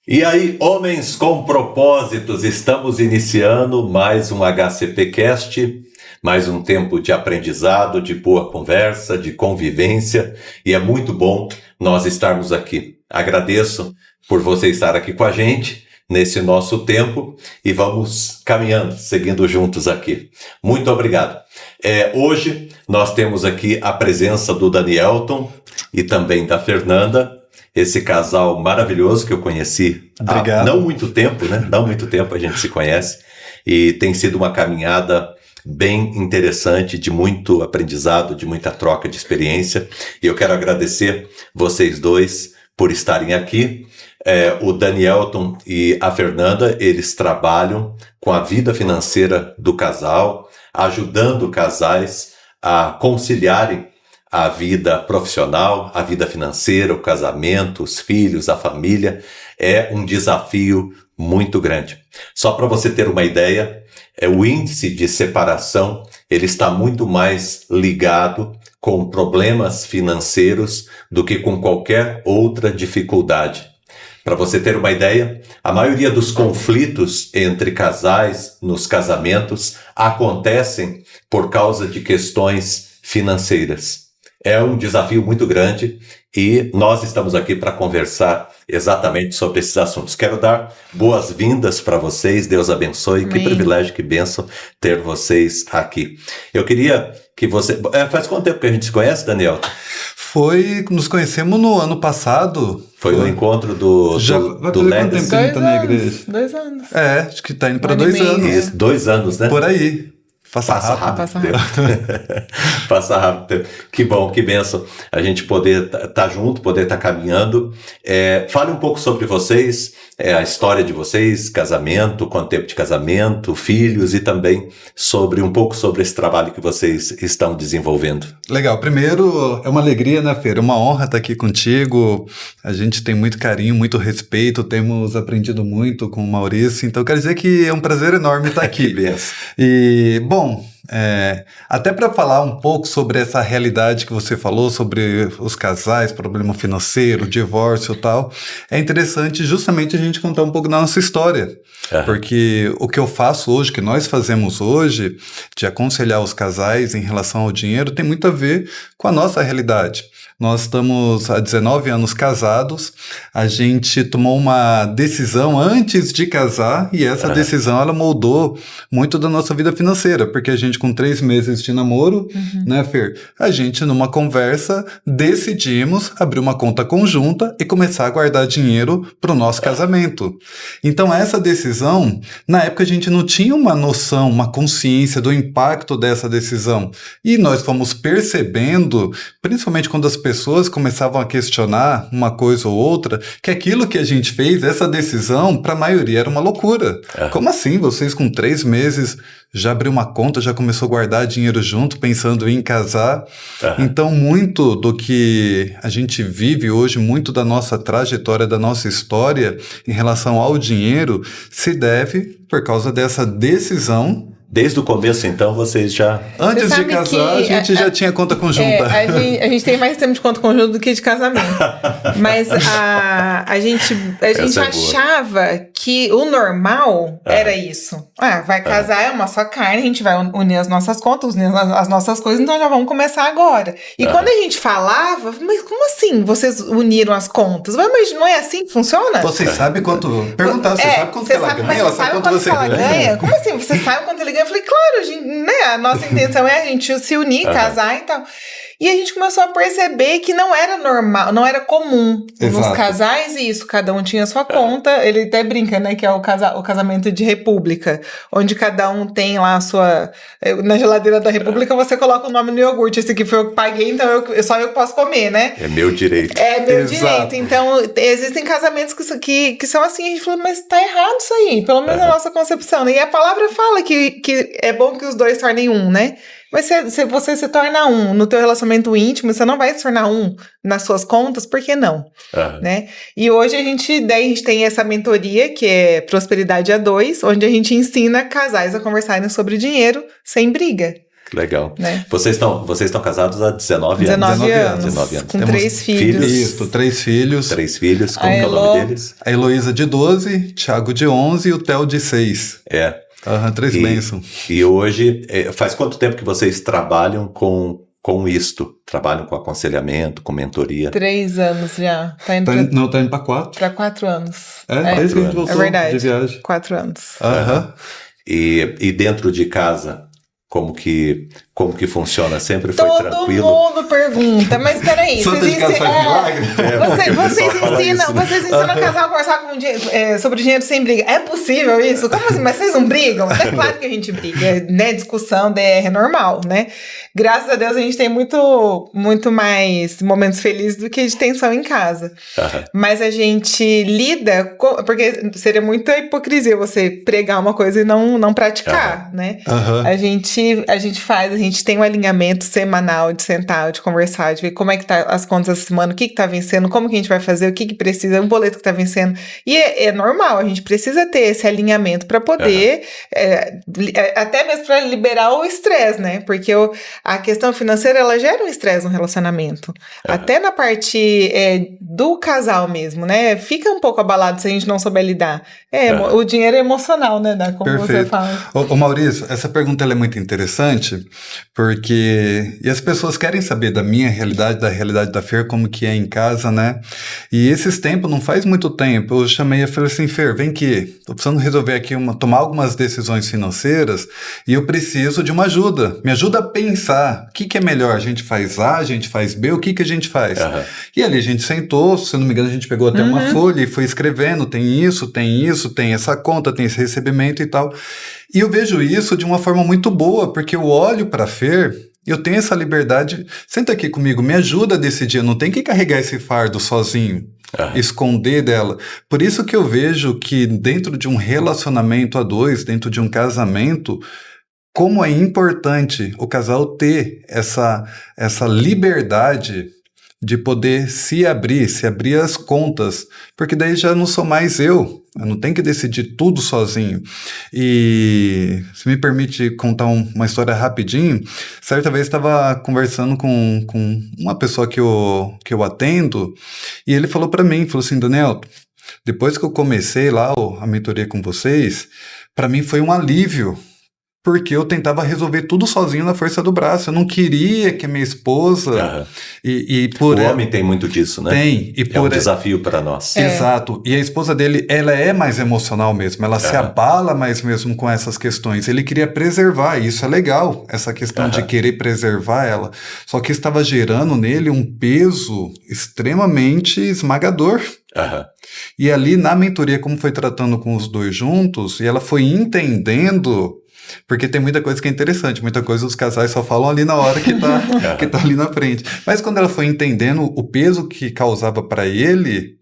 E aí, homens com propósitos, estamos iniciando mais um HCPcast, mais um tempo de aprendizado, de boa conversa, de convivência, e é muito bom nós estarmos aqui. Agradeço por você estar aqui com a gente nesse nosso tempo e vamos caminhando, seguindo juntos aqui. Muito obrigado. Hoje nós temos aqui a presença do Danielton e também da Fernanda, esse casal maravilhoso que eu conheci há não muito tempo, né? Não muito tempo a gente se conhece e tem sido uma caminhada bem interessante, de muito aprendizado, de muita troca de experiência. E eu quero agradecer vocês dois por estarem aqui. O Danielton e a Fernanda, eles trabalham com a vida financeira do casal, ajudando casais a conciliarem a vida profissional, a vida financeira, o casamento, os filhos, a família. É um desafio muito grande. Só para você ter uma ideia, o índice de separação ele está muito mais ligado com problemas financeiros do que com qualquer outra dificuldade. Para você ter uma ideia, a maioria dos conflitos entre casais nos casamentos acontecem por causa de questões financeiras. É um desafio muito grande e nós estamos aqui para conversar exatamente sobre esses assuntos. Quero dar boas-vindas para vocês, Deus abençoe, Amém. Que privilégio, que bênção ter vocês aqui. Eu queria que você... Faz quanto tempo que a gente se conhece, Daniel? Nos conhecemos no ano passado. Foi no encontro do Legacy. Quanto tempo na igreja? 2 anos. Acho que tá indo para 2 anos. Isso, 2 anos, né? Por aí. Passa rápido. Passa rápido. Que bom, que bênção a gente poder estar junto, poder estar caminhando. Fale um pouco sobre vocês, a história de vocês, casamento, quanto tempo de casamento, filhos e também um pouco sobre esse trabalho que vocês estão desenvolvendo. Legal. Primeiro, é uma alegria, né, Fer? É uma honra estar aqui contigo. A gente tem muito carinho, muito respeito, temos aprendido muito com o Maurício, então quero dizer que é um prazer enorme estar aqui. Que bênção. E, bom, até para falar um pouco sobre essa realidade que você falou, sobre os casais, problema financeiro, divórcio e tal, é interessante justamente a gente contar um pouco da nossa história. Porque o que eu faço hoje, que nós fazemos hoje, de aconselhar os casais em relação ao dinheiro, tem muito a ver com a nossa realidade. Nós estamos há 19 anos casados, a gente tomou uma decisão antes de casar e essa decisão ela moldou muito da nossa vida financeira, porque a gente com 3 meses de namoro, né, Fer? A gente numa conversa decidimos abrir uma conta conjunta e começar a guardar dinheiro para o nosso casamento. Então essa decisão, na época a gente não tinha uma noção, uma consciência do impacto dessa decisão e nós fomos percebendo, principalmente quando as pessoas começavam a questionar uma coisa ou outra, que aquilo que a gente fez, essa decisão, para a maioria era uma loucura. Como assim? Vocês com 3 meses já abriu uma conta, já começou a guardar dinheiro junto, pensando em casar. Então, muito do que a gente vive hoje, muito da nossa trajetória, da nossa história em relação ao dinheiro, se deve por causa dessa decisão. Desde o começo, então, vocês já... Antes de casar, a gente já tinha conta conjunta. A gente tem mais tempo de conta conjunta do que de casamento. Mas a gente achava que o normal era isso. Vai casar, é uma só carne, a gente vai unir as nossas contas, unir as nossas coisas, então já vamos começar agora. E quando a gente falava, mas como assim vocês uniram as contas? Mas não é assim que funciona? Você sabe quanto... Perguntar, você sabe quanto ela ganha? Ela sabe quanto você ganha? Como assim? Você sabe quanto ele ganha? Eu falei, claro, a nossa intenção é a gente se unir, casar e tal. E a gente começou a perceber que não era normal, não era comum nos casais isso. Cada um tinha sua conta. Ele até brinca, né, que é o casamento de república, onde cada um tem lá a sua... Na geladeira da república você coloca o nome no iogurte. Esse aqui foi eu que paguei, então só eu posso comer, né? É meu direito. É meu direito. Então, existem casamentos que são assim. A gente falou, mas tá errado isso aí. Pelo menos na nossa concepção. E a palavra fala que é bom que os dois tornem um, né? Mas se você se torna um no teu relacionamento íntimo, você não vai se tornar um nas suas contas, por que não? Né? E hoje a gente tem essa mentoria, que é Prosperidade a 2, onde a gente ensina casais a conversarem sobre dinheiro sem briga. Legal. Né? Vocês estão casados há 19 anos. 19 anos. 19 anos. Com Temos 3 filhos. Isso, 3 filhos. 3 filhos. Como que é o nome deles? A Heloísa de 12, Thiago de 11 e o Theo de 6. 3 bênçãos. E hoje, faz quanto tempo que vocês trabalham com isto? Trabalham com aconselhamento, com mentoria? 3 anos já. Tá indo Tá indo para 4. para 4 anos. Desde que a gente voltou de viagem. 4 anos. E dentro de casa, como que funciona? Sempre foi Todo tranquilo? Todo mundo pergunta, mas peraí. Vocês ensinam o casal a conversar sobre dinheiro sem briga. É possível isso? Como assim? Mas vocês não brigam? É claro que a gente briga, né? Discussão DR é normal, né? Graças a Deus a gente tem muito mais momentos felizes do que de tensão em casa. Mas a gente lida porque seria muita hipocrisia você pregar uma coisa e não praticar, né? A gente faz, a gente tem um alinhamento semanal de sentar, de conversar, de ver como é que tá as contas essa semana, o que tá vencendo, como que a gente vai fazer, o que precisa, um boleto que tá vencendo. E é normal, a gente precisa ter esse alinhamento para poder, até mesmo para liberar o estresse, né? Porque a questão financeira, ela gera um estresse no relacionamento. Até na parte do casal mesmo, né? Fica um pouco abalado se a gente não souber lidar. O dinheiro é emocional, né? Como Perfeito. você fala. Ô Maurício, essa pergunta ela é muito interessante, porque as pessoas querem saber da minha realidade, da realidade da Fer, como que é em casa, né? E esses tempos, não faz muito tempo, eu chamei e falei assim, Fer, vem aqui, tô precisando resolver aqui, tomar algumas decisões financeiras e eu preciso de uma ajuda. Me ajuda a pensar, o que é melhor? A gente faz A, a gente faz B, o que a gente faz? E ali a gente sentou, se eu não me engano, a gente pegou até uma folha e foi escrevendo, tem isso, tem essa conta, tem esse recebimento e tal. E eu vejo isso de uma forma muito boa, porque eu olho para a Fer, eu tenho essa liberdade, senta aqui comigo, me ajuda a decidir, eu não tenho que carregar esse fardo sozinho, esconder dela. Por isso que eu vejo que dentro de um relacionamento a dois, dentro de um casamento, como é importante o casal ter essa liberdade de poder se abrir as contas, porque daí já não sou mais eu não tenho que decidir tudo sozinho. E se me permite contar uma história rapidinho, certa vez estava conversando com uma pessoa que eu atendo, e ele falou para mim, falou assim, Daniel, depois que eu comecei lá a mentoria com vocês, para mim foi um alívio, porque eu tentava resolver tudo sozinho na força do braço. Eu não queria que a minha esposa... O homem tem muito disso, né? Tem. É um desafio para nós. Exato. E a esposa dele, ela é mais emocional mesmo. Ela se abala mais mesmo com essas questões. Ele queria preservar. E isso é legal, essa questão de querer preservar ela. Só que estava gerando nele um peso extremamente esmagador. E ali na mentoria, como foi tratando com os dois juntos, e ela foi entendendo... Porque tem muita coisa que é interessante, muita coisa os casais só falam ali na hora que tá ali na frente. Mas quando ela foi entendendo o peso que causava para ele,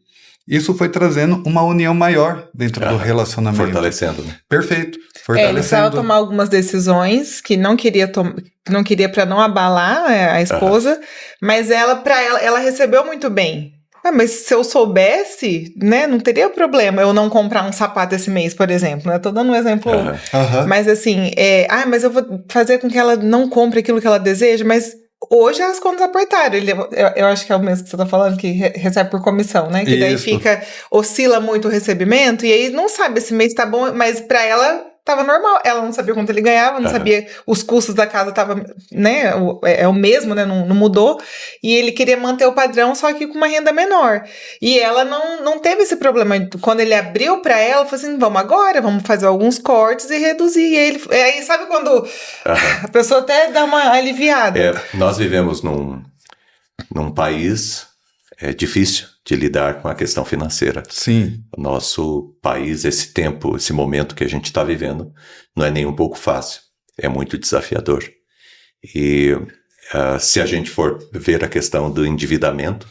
isso foi trazendo uma união maior dentro do relacionamento. Fortalecendo, né? Perfeito. Ele precisava tomar algumas decisões que não queria para não abalar a esposa, mas ela recebeu muito bem. Mas se eu soubesse, né, não teria problema eu não comprar um sapato esse mês, por exemplo, né? Tô dando um exemplo, mas assim, mas eu vou fazer com que ela não compre aquilo que ela deseja, mas hoje as contas apertaram. Eu acho que é o mesmo que você tá falando, que recebe por comissão, né? Que daí oscila muito o recebimento, e aí não sabe, esse mês tá bom, mas pra ela... Tava normal, ela não sabia quanto ele ganhava, não sabia, os custos da casa tava, né, é o mesmo, né, não mudou, e ele queria manter o padrão, só que com uma renda menor, e ela não teve esse problema. Quando ele abriu pra ela, falou assim, vamos fazer alguns cortes e reduzir, e aí sabe quando a pessoa até dá uma aliviada. Nós vivemos num país difícil de lidar com a questão financeira. Sim. O nosso país, esse tempo, esse momento que a gente está vivendo, não é nem um pouco fácil. É muito desafiador. E se a gente for ver a questão do endividamento,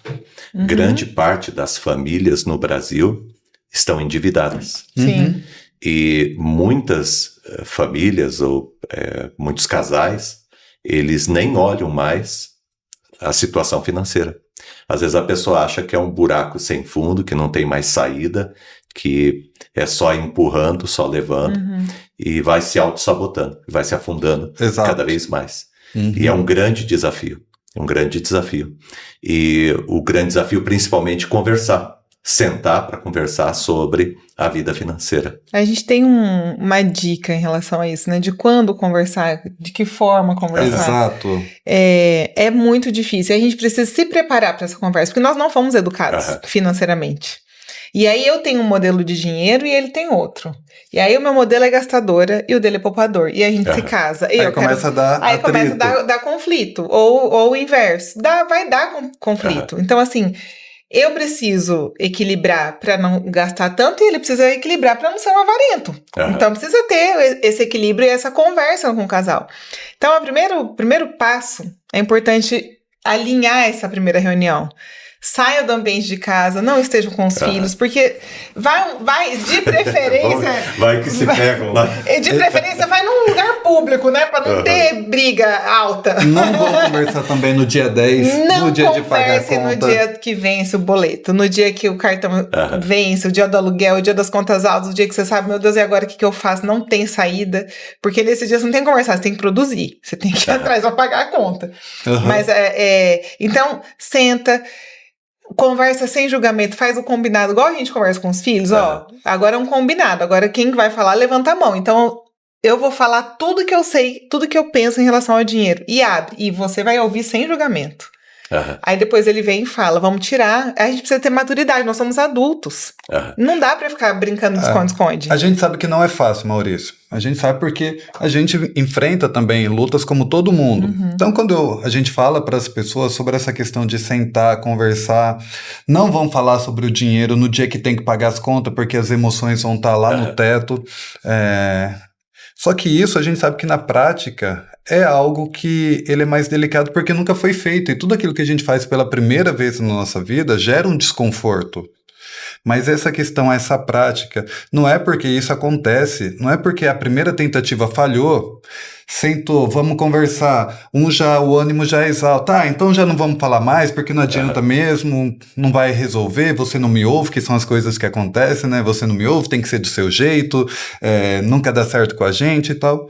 grande parte das famílias no Brasil estão endividadas. Sim. E muitas famílias ou muitos casais, eles nem olham mais a situação financeira. Às vezes a pessoa acha que é um buraco sem fundo, que não tem mais saída, que é só empurrando, só levando, e vai se auto-sabotando, vai se afundando cada vez mais. E é um grande desafio, E o grande desafio, principalmente, conversar. Sentar para conversar sobre a vida financeira. A gente tem uma dica em relação a isso, né? De quando conversar, de que forma conversar. Exato. É muito difícil. A gente precisa se preparar para essa conversa, porque nós não fomos educados financeiramente. E aí eu tenho um modelo de dinheiro e ele tem outro. E aí o meu modelo é gastadora e o dele é poupador. E a gente se casa. E aí começa a dar conflito. Ou o inverso. Vai dar conflito. Então, assim, eu preciso equilibrar para não gastar tanto e ele precisa equilibrar para não ser um avarento. Então, precisa ter esse equilíbrio e essa conversa com o casal. Então, o primeiro passo é importante alinhar essa primeira reunião. Saia do ambiente de casa, não estejam com os filhos, porque vai de preferência... vai que se pegam lá. De preferência, vai num lugar público, né? Pra não ter briga alta. Não vou conversar também no dia 10, no dia de pagar a conta. No dia que vence o boleto, no dia que o cartão vence, o dia do aluguel, o dia das contas altas, o dia que você sabe, meu Deus, e agora o que eu faço? Não tem saída, porque nesse dia você não tem que conversar, você tem que produzir, você tem que ir atrás pra pagar a conta. Mas, então, senta... Conversa sem julgamento, faz o combinado, igual a gente conversa com os filhos, agora é um combinado, agora quem vai falar, levanta a mão. Então, eu vou falar tudo que eu sei, tudo que eu penso em relação ao dinheiro, e abre, e você vai ouvir sem julgamento. Aí depois ele vem e fala, vamos tirar, a gente precisa ter maturidade, nós somos adultos. Não dá pra ficar brincando de esconde-esconde. A gente sabe que não é fácil, Maurício. A gente sabe porque a gente enfrenta também lutas como todo mundo. Então, quando a gente fala para as pessoas sobre essa questão de sentar, conversar, não vão falar sobre o dinheiro no dia que tem que pagar as contas, porque as emoções vão estar lá no teto. Só que isso a gente sabe que na prática é algo que ele é mais delicado porque nunca foi feito. E tudo aquilo que a gente faz pela primeira vez na nossa vida gera um desconforto. Mas essa questão, essa prática, não é porque isso acontece, não é porque a primeira tentativa falhou, sentou, vamos conversar, o ânimo já é exalta, então já não vamos falar mais, porque não adianta mesmo, não vai resolver, você não me ouve, que são as coisas que acontecem, né? Você não me ouve, tem que ser do seu jeito, nunca dá certo com a gente e tal.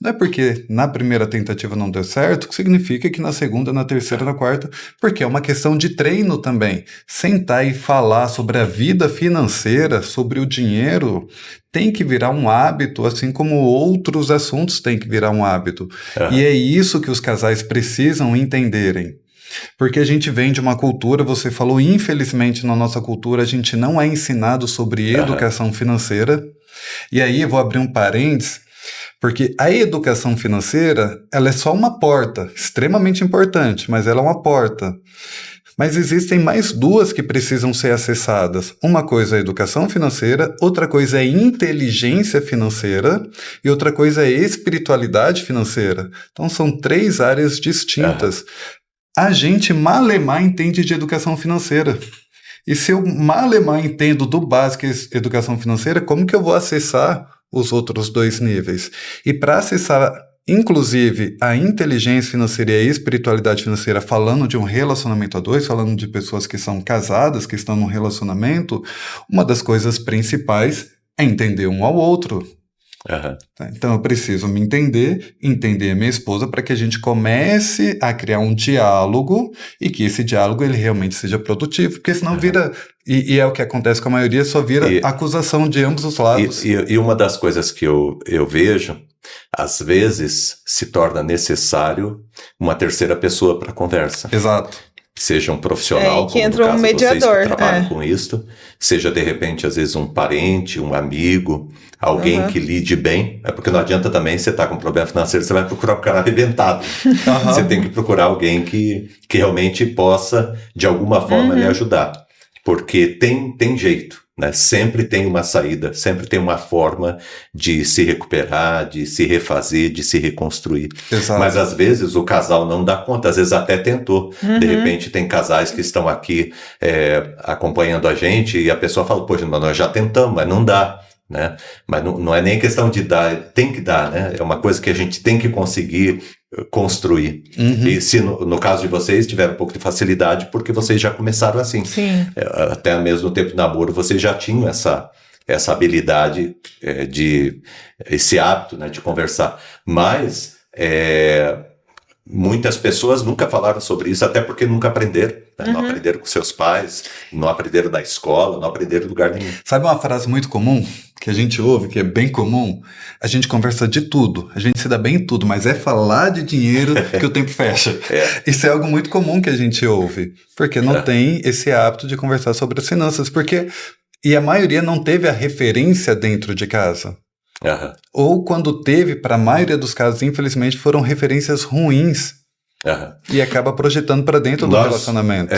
Não é porque na primeira tentativa não deu certo, que significa que na segunda, na terceira, na quarta, porque é uma questão de treino também. Sentar e falar sobre a vida financeira, sobre o dinheiro, tem que virar um hábito, assim como outros assuntos têm que virar um hábito. E é isso que os casais precisam entenderem. Porque a gente vem de uma cultura, você falou, infelizmente na nossa cultura a gente não é ensinado sobre educação financeira. E aí eu vou abrir um parênteses, porque a educação financeira, ela é só uma porta, extremamente importante, mas ela é uma porta. Mas existem mais duas que precisam ser acessadas. Uma coisa é a educação financeira, outra coisa é inteligência financeira e outra coisa é espiritualidade financeira. Então são 3 áreas distintas. A gente malemar entende de educação financeira. E se eu malemar entendo do básico educação financeira, como que eu vou acessar os outros 2 níveis? E para acessar, inclusive, a inteligência financeira e a espiritualidade financeira, falando de um relacionamento a 2, falando de pessoas que são casadas, que estão num relacionamento, uma das coisas principais é entender um ao outro. Então eu preciso me entender a minha esposa para que a gente comece a criar um diálogo e que esse diálogo ele realmente seja produtivo, porque senão vira, e é o que acontece com a maioria, só vira acusação de ambos os lados. E uma das coisas que eu vejo, às vezes se torna necessário uma terceira pessoa para a conversa. Exato. Seja um profissional, que entra um mediador, vocês que trabalham com isso, seja de repente às vezes um parente, um amigo, alguém que lide bem, porque não adianta também você estar com um problema financeiro, você vai procurar o cara arrebentado. Você tem que procurar alguém que realmente possa de alguma forma lhe ajudar, porque tem jeito, né? Sempre tem uma saída, sempre tem uma forma de se recuperar, de se refazer, de se reconstruir. Exato. Mas às vezes o casal não dá conta, às vezes até tentou. De repente tem casais que estão aqui acompanhando a gente e a pessoa fala, poxa, nós já tentamos, mas não dá. né? Mas não é nem questão de dar, tem que dar, né? É uma coisa que a gente tem que conseguir construir. E se no caso de vocês tiveram um pouco de facilidade, porque vocês já começaram assim. Sim. Até mesmo no tempo de namoro, vocês já tinham essa habilidade esse hábito, né, de conversar. Mas muitas pessoas nunca falaram sobre isso, até porque nunca aprenderam. Né? Não aprenderam com seus pais, não aprenderam na escola, não aprenderam em lugar nenhum. Sabe uma frase muito comum que a gente ouve, que é bem comum? A gente conversa de tudo, a gente se dá bem em tudo, mas é falar de dinheiro que o tempo fecha. Isso é algo muito comum que a gente ouve, porque não tem esse hábito de conversar sobre as finanças, e a maioria não teve a referência dentro de casa. Ou quando teve, para a maioria dos casos, infelizmente, foram referências ruins. E acaba projetando para dentro do relacionamento.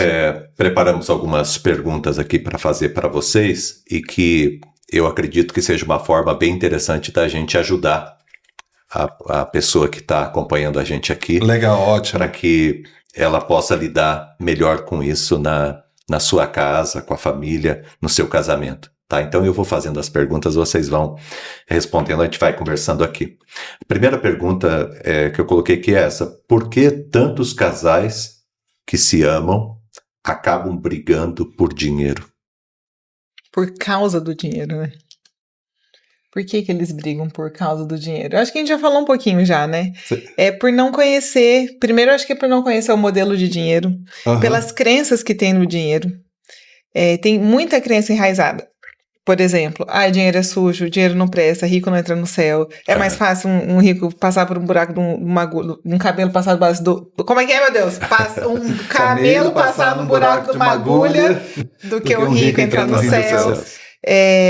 Preparamos algumas perguntas aqui para fazer para vocês e que eu acredito que seja uma forma bem interessante da gente ajudar a pessoa que está acompanhando a gente aqui. Legal, ótimo. Para que ela possa lidar melhor com isso na sua casa, com a família, no seu casamento. Tá? Então eu vou fazendo as perguntas, vocês vão respondendo, a gente vai conversando aqui. A primeira pergunta que eu coloquei aqui é essa: por que tantos casais que se amam acabam brigando por dinheiro? Por causa do dinheiro, né? Por que eles brigam por causa do dinheiro? Eu acho que a gente já falou um pouquinho já, né? Sim. É por não conhecer... Primeiro, eu acho que é por não conhecer o modelo de dinheiro, pelas crenças que tem no dinheiro. Tem muita crença enraizada. Por exemplo, dinheiro é sujo, dinheiro não presta, rico não entra no céu. É mais fácil um rico passar por um buraco de uma agulha, um cabelo passar debaixo do... Como é que é, meu Deus? Um camelo passar no buraco de uma agulha do que um rico entrar no céu.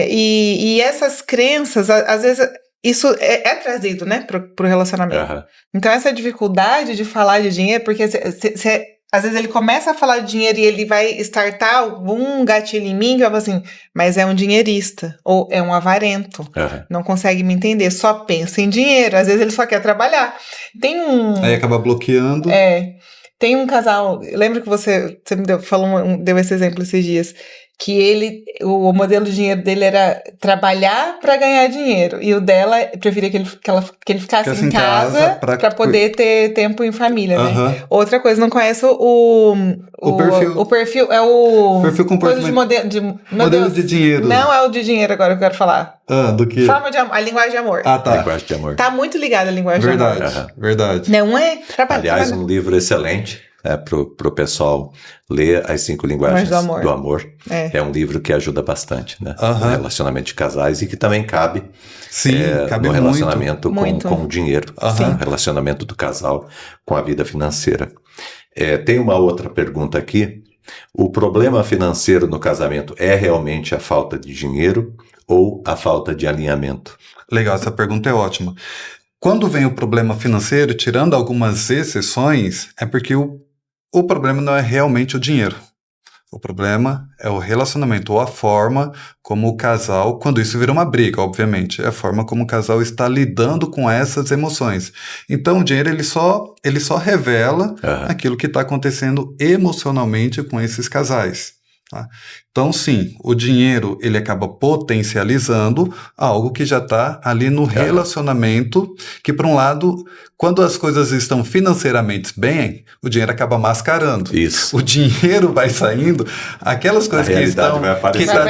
E essas crenças, às vezes, isso é trazido, né, pro relacionamento. Então, essa dificuldade de falar de dinheiro, porque às vezes ele começa a falar de dinheiro e ele vai startar algum gatilho em mim que vai falar assim, mas é um dinheirista, ou é um avarento, não consegue me entender, só pensa em dinheiro, às vezes ele só quer trabalhar. Aí acaba bloqueando. Tem um casal, lembra que você me deu esse exemplo esses dias, que o modelo de dinheiro dele era trabalhar para ganhar dinheiro, e o dela preferia que ele ficasse em casa para poder ter tempo em família, né? Outra coisa, não conhece o perfil. O perfil é o perfil comportamento. Modelo de dinheiro. Não é o de dinheiro agora que eu quero falar. Do que? Forma de amor, a linguagem de amor. Tá. Linguagem de amor. Tá muito ligada à linguagem de amor. Verdade. Não é? Aliás, um livro excelente. Pro pessoal ler As 5 Linguagens do Amor. É um livro que ajuda bastante, né? No relacionamento de casais e que também cabe, cabe no relacionamento muito. Com o dinheiro, no relacionamento do casal com a vida financeira. Tem uma outra pergunta aqui. O problema financeiro no casamento é realmente a falta de dinheiro ou a falta de alinhamento? Legal, essa pergunta é ótima. Quando vem o problema financeiro, tirando algumas exceções, é porque o problema não é realmente o dinheiro. O problema é o relacionamento, ou a forma como o casal, quando isso vira uma briga, obviamente, é a forma como o casal está lidando com essas emoções. Então, o dinheiro, ele só revela aquilo que está acontecendo emocionalmente com esses casais. Tá? Então, sim, o dinheiro ele acaba potencializando algo que já está ali no relacionamento, que, por um lado, quando as coisas estão financeiramente bem, o dinheiro acaba mascarando. Isso. O dinheiro vai saindo, aquelas coisas que estão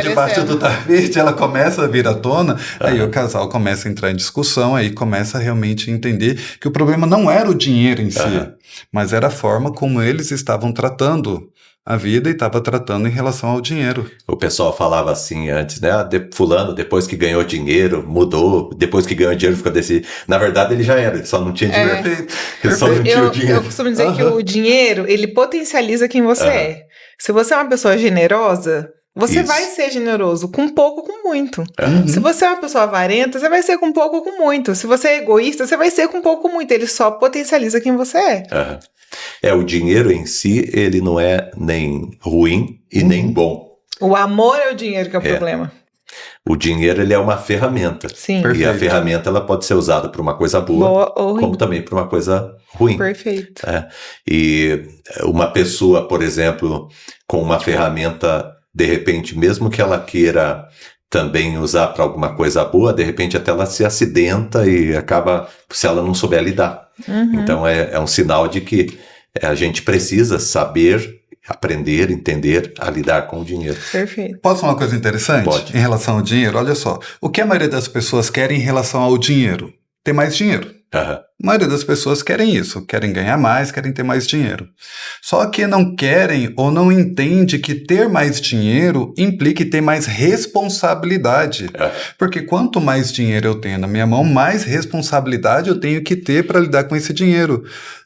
debaixo do tapete, ela começa a vir à tona, aí o casal começa a entrar em discussão, aí começa a realmente entender que o problema não era o dinheiro em si, mas era a forma como eles estavam tratando a vida e estava tratando em relação ao dinheiro. O pessoal falava assim antes, né? Fulano, depois que ganhou dinheiro, mudou. Depois que ganhou dinheiro, ficou desse... Na verdade, ele já era, ele só não tinha dinheiro. Ele só não tinha o dinheiro. Eu costumo dizer que o dinheiro, ele potencializa quem você é. Se você é uma pessoa generosa, você vai ser generoso com pouco, com muito. Se você é uma pessoa avarenta, você vai ser com pouco, com muito. Se você é egoísta, você vai ser com pouco, com muito. Ele só potencializa quem você é. O dinheiro em si, ele não é nem ruim e nem bom. O amor é o dinheiro que é o problema. O dinheiro, ele é uma ferramenta. Sim. E a ferramenta, ela pode ser usada para uma coisa boa ou como também para uma coisa ruim. Perfeito. E uma pessoa, por exemplo, com uma ferramenta, de repente, mesmo que ela queira também usar para alguma coisa boa, de repente até ela se acidenta e acaba, se ela não souber lidar. Então é um sinal de que a gente precisa saber, aprender, entender a lidar com o dinheiro. Perfeito. Posso falar uma coisa interessante? Pode. Em relação ao dinheiro? Olha só, o que a maioria das pessoas quer em relação ao dinheiro? Ter mais dinheiro. A maioria das pessoas querem isso, querem ganhar mais, querem ter mais dinheiro. Só que não querem ou não entendem que ter mais dinheiro implica ter mais responsabilidade. Porque quanto mais dinheiro eu tenho na minha mão, mais responsabilidade eu tenho que ter para lidar com esse dinheiro.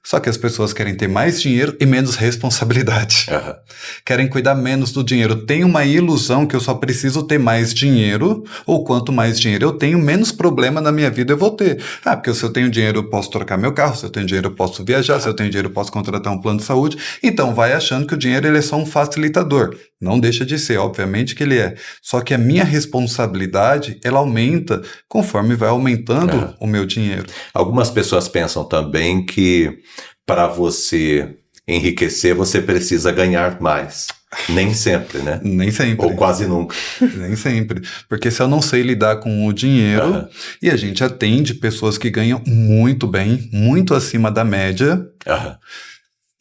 Só que as pessoas querem ter mais dinheiro e menos responsabilidade. Querem cuidar menos do dinheiro. Tem uma ilusão que eu só preciso ter mais dinheiro, ou quanto mais dinheiro eu tenho, menos problema na minha vida eu vou ter. Porque se eu tenho dinheiro eu posso trocar meu carro, se eu tenho dinheiro eu posso viajar, se eu tenho dinheiro eu posso contratar um plano de saúde. Então vai achando que o dinheiro ele é só um facilitador. Não deixa de ser, obviamente que ele é. Só que a minha responsabilidade, ela aumenta conforme vai aumentando o meu dinheiro. Algumas pessoas pensam também que para você enriquecer, você precisa ganhar mais. Nem sempre, né? Nem sempre. Ou quase nunca. Nem sempre. Porque se eu não sei lidar com o dinheiro, e a gente atende pessoas que ganham muito bem, muito acima da média,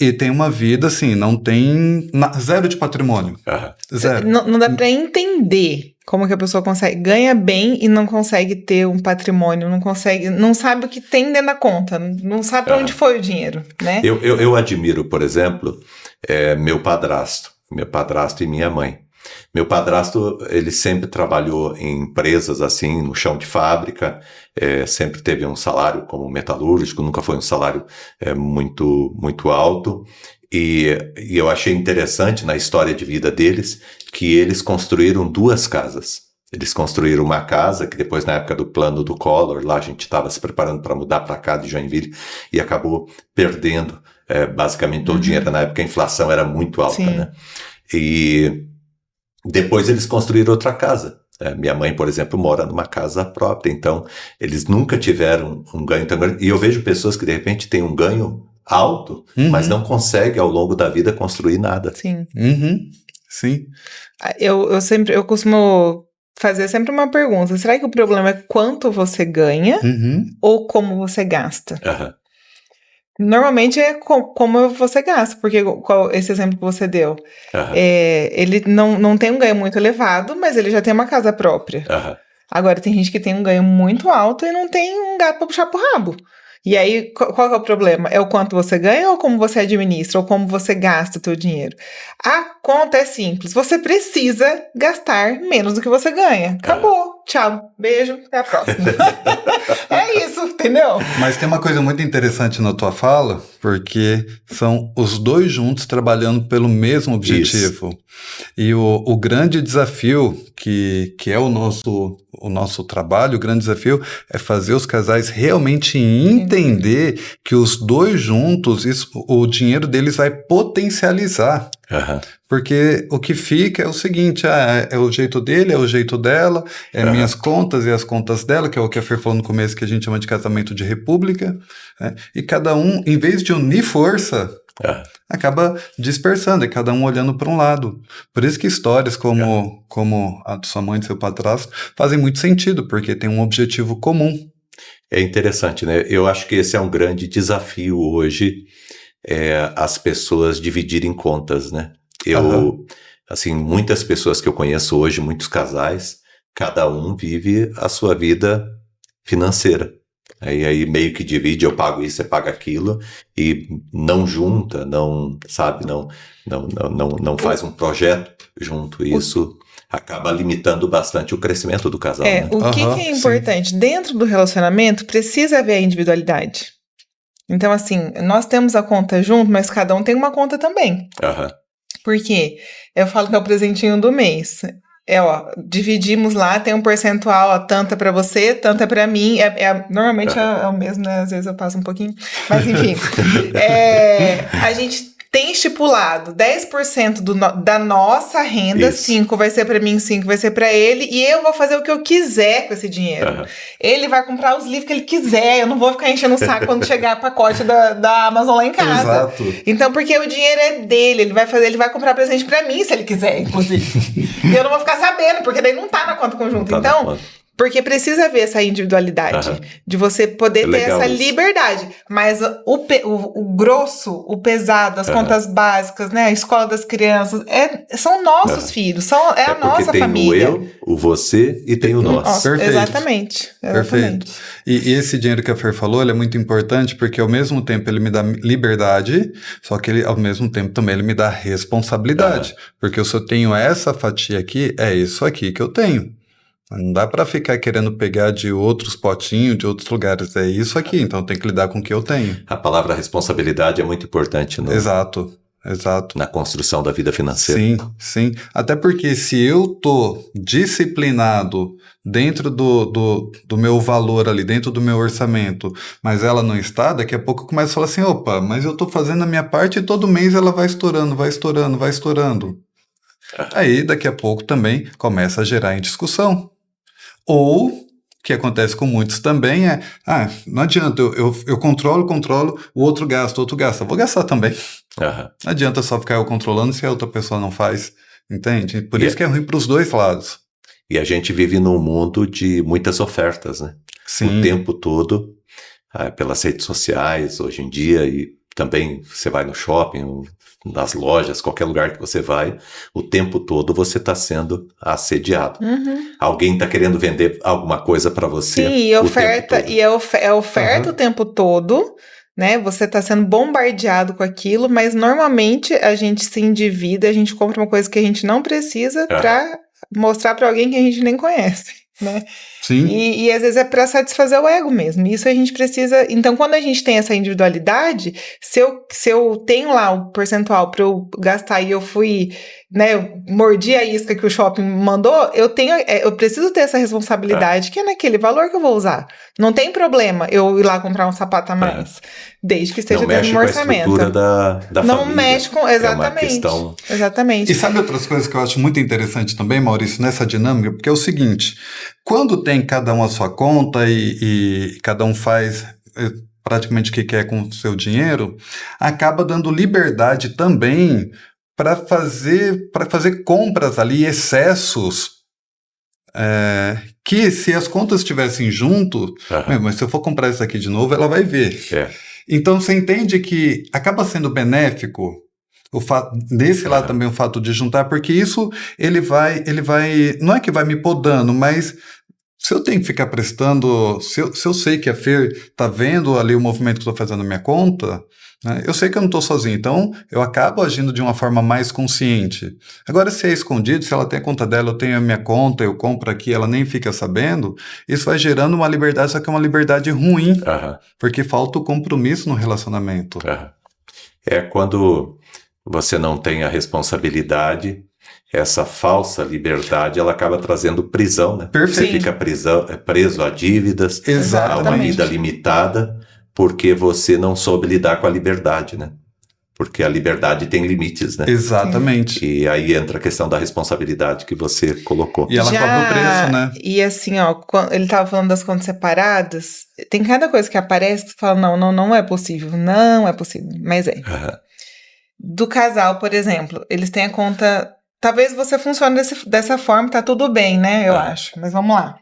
e tem uma vida assim, não tem zero de patrimônio. Zero. Não dá pra entender como que a pessoa ganha bem e não consegue ter um patrimônio, não sabe o que tem dentro da conta, não sabe pra onde foi o dinheiro, né? Eu admiro, por exemplo, meu padrasto e minha mãe. Meu padrasto, ele sempre trabalhou em empresas assim, no chão de fábrica, sempre teve um salário como metalúrgico, nunca foi um salário muito, muito alto, e eu achei interessante na história de vida deles que eles construíram 2 casas. Eles construíram uma casa que depois, na época do plano do Collor, lá a gente estava se preparando para mudar para cá de Joinville e acabou perdendo basicamente todo o dinheiro. Na época a inflação era muito alta, né? E depois eles construíram outra casa. Minha mãe, por exemplo, mora numa casa própria, então eles nunca tiveram um ganho tão grande. E eu vejo pessoas que de repente têm um ganho alto, mas não conseguem ao longo da vida construir nada. Sim. Sim. Eu costumo fazer sempre uma pergunta: será que o problema é quanto você ganha ou como você gasta? Normalmente é como você gasta, porque esse exemplo que você deu, ele não tem um ganho muito elevado, mas ele já tem uma casa própria. Agora tem gente que tem um ganho muito alto e não tem um gato para puxar pro rabo. E aí, qual que é o problema? É o quanto você ganha ou como você administra, ou como você gasta o teu dinheiro? A conta é simples. Você precisa gastar menos do que você ganha. Acabou. Tchau. Beijo. Até a próxima. É isso, entendeu? Mas tem uma coisa muito interessante na tua fala, porque são os dois juntos trabalhando pelo mesmo objetivo. Isso. E o grande desafio que é o nosso trabalho, o grande desafio é fazer os casais realmente entender que os dois juntos, o dinheiro deles vai potencializar. Porque o que fica é o seguinte, é o jeito dele, é o jeito dela, minhas contas e as contas dela, que é o que a Fer falou no começo, que a gente chama de casamento de república, né? E cada um, em vez de unir força, acaba dispersando, e cada um olhando para um lado. Por isso que histórias como a de sua mãe e do seu padrasto fazem muito sentido, porque tem um objetivo comum. É interessante, né? Eu acho que esse é um grande desafio hoje, as pessoas dividirem contas, né? Assim, muitas pessoas que eu conheço hoje, muitos casais, cada um vive a sua vida financeira. Aí meio que divide, eu pago isso, você paga aquilo, e não junta, não faz um projeto junto. Isso acaba limitando bastante o crescimento do casal. Né? O que é importante? Sim. Dentro do relacionamento, precisa haver a individualidade. Então, assim, nós temos a conta junto, mas cada um tem uma conta também. Por quê? Eu falo que é o presentinho do mês. Dividimos lá, tem um percentual, tanto é pra você, tanto é pra mim. Normalmente é o mesmo, né? Às vezes eu passo um pouquinho. Mas, enfim. A gente tem estipulado 10% da nossa renda, Isso. 5 vai ser pra mim, 5 vai ser pra ele, e eu vou fazer o que eu quiser com esse dinheiro. Ele vai comprar os livros que ele quiser, eu não vou ficar enchendo o saco quando chegar pacote da Amazon lá em casa. Exato. Então, porque o dinheiro é dele, ele vai comprar presente pra mim, se ele quiser, inclusive. E eu não vou ficar sabendo, porque daí não tá na conta conjunta. Então, porque precisa haver essa individualidade, de você poder ter essa liberdade. Mas o grosso, o pesado, as contas básicas, né? A escola das crianças, são nossos filhos, é a nossa tem família. Tem o eu, o você e tem o nosso. Perfeito. Exatamente. Perfeito. E esse dinheiro que a Fer falou, ele é muito importante porque ao mesmo tempo ele me dá liberdade, só que ele ao mesmo tempo também ele me dá responsabilidade. Porque se eu tenho essa fatia aqui, é isso aqui que eu tenho. Não dá para ficar querendo pegar de outros potinhos, de outros lugares. É isso aqui, então eu tenho que lidar com o que eu tenho. A palavra responsabilidade é muito importante Exato. na construção da vida financeira. Sim. Até porque se eu tô disciplinado dentro do meu valor ali, dentro do meu orçamento, mas ela não está, daqui a pouco eu começo a falar assim, opa, mas eu tô fazendo a minha parte e todo mês ela vai estourando. Aí daqui a pouco também começa a gerar em discussão. Ou, o que acontece com muitos também não adianta, eu controlo, o outro gasta, eu vou gastar também. Não adianta só ficar eu controlando se a outra pessoa não faz, entende? Por isso que é ruim para os dois lados. E a gente vive num mundo de muitas ofertas, né? Sim. O tempo todo, pelas redes sociais, hoje em dia, e também você vai no shopping, nas lojas, qualquer lugar que você vai, o tempo todo você está sendo assediado. Alguém está querendo vender alguma coisa para você. Sim, é oferta o tempo todo, né? Você está sendo bombardeado com aquilo, mas normalmente a gente se endivida, a gente compra uma coisa que a gente não precisa para mostrar para alguém que a gente nem conhece, né? Sim. E às vezes é para satisfazer o ego mesmo. Isso a gente precisa. Então, quando a gente tem essa individualidade, se eu tenho lá o percentual para eu gastar e eu fui, né, eu mordi a isca que o shopping mandou, eu preciso ter essa responsabilidade, que é naquele valor que eu vou usar. Não tem problema eu ir lá comprar um sapato a mais, desde que esteja dentro do meu orçamento. Não mexe com a estrutura da não família. Mexe com, exatamente. É uma questão... Exatamente. E sabe outras coisas que eu acho muito interessante também, Maurício, nessa dinâmica? Porque é o seguinte, quando tem cada um a sua conta e cada um faz praticamente o que quer com o seu dinheiro, acaba dando liberdade também para fazer compras ali, excessos, que se as contas estivessem junto, mas se eu for comprar isso aqui de novo, ela vai ver. Então você entende que acaba sendo benéfico o fato, desse lado também o fato de juntar, porque isso ele vai, não é que vai me podando, mas se eu tenho que ficar prestando, se eu sei que a Fer está vendo ali o movimento que eu estou fazendo na minha conta, né, eu sei que eu não estou sozinho, então eu acabo agindo de uma forma mais consciente. Agora, se é escondido, se ela tem a conta dela, eu tenho a minha conta, eu compro aqui, ela nem fica sabendo, isso vai gerando uma liberdade, só que é uma liberdade ruim, porque falta o compromisso no relacionamento. É quando você não tem a responsabilidade, essa falsa liberdade, ela acaba trazendo prisão, né? Perfeito. Você fica preso a dívidas, a uma vida limitada, porque você não soube lidar com a liberdade, né? Porque a liberdade tem limites, né? Exatamente. E aí entra a questão da responsabilidade que você colocou. E ela cobra o preço, né? E assim, ele estava falando das contas separadas, tem cada coisa que aparece que você fala, não é possível, mas é. Do casal, por exemplo, eles têm a conta... Talvez você funcione dessa forma, tá tudo bem, né? Eu acho. Mas vamos lá.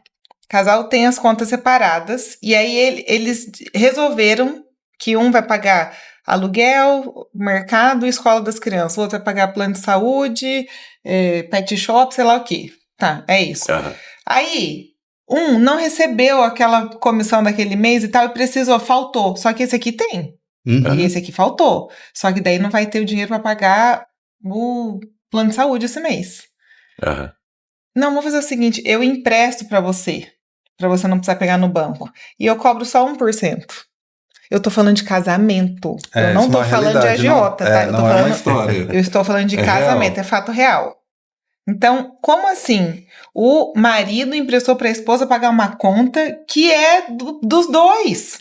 O casal tem as contas separadas e aí eles resolveram que um vai pagar aluguel, mercado e escola das crianças. O outro vai pagar plano de saúde, pet shop, sei lá o quê. Tá, é isso. Aí, um não recebeu aquela comissão daquele mês e tal e faltou. Só que esse aqui tem. E esse aqui faltou. Só que daí não vai ter o dinheiro para pagar o plano de saúde esse mês. Não, vamos fazer o seguinte, eu empresto para você não precisar pegar no banco. E eu cobro só 1%. Eu tô falando de casamento. Eu não tô falando de agiota, tá? Não é uma história. Eu estou falando de casamento, real. É fato real. Então, como assim? O marido emprestou para a esposa pagar uma conta que é dos dois.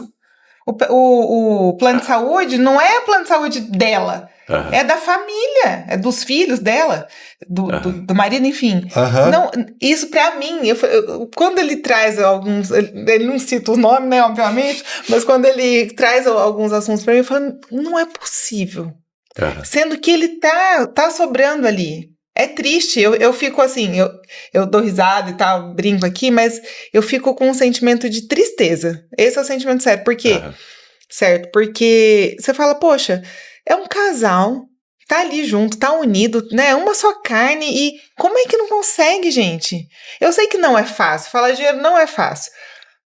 O plano de saúde não é o plano de saúde dela. É da família, é dos filhos dela, do marido, enfim. Não, isso pra mim, quando ele traz alguns, ele não cita o nome, né, obviamente, mas quando ele traz alguns assuntos pra mim, eu falo, não é possível. Sendo que ele tá sobrando ali. É triste, eu fico assim, eu dou risada e tal, brinco aqui, mas eu fico com um sentimento de tristeza. Esse é o sentimento sério, por quê? Certo, porque você fala, poxa, é um casal, tá ali junto, tá unido, né? Uma só carne e como é que não consegue, gente? Eu sei que não é fácil, falar dinheiro não é fácil.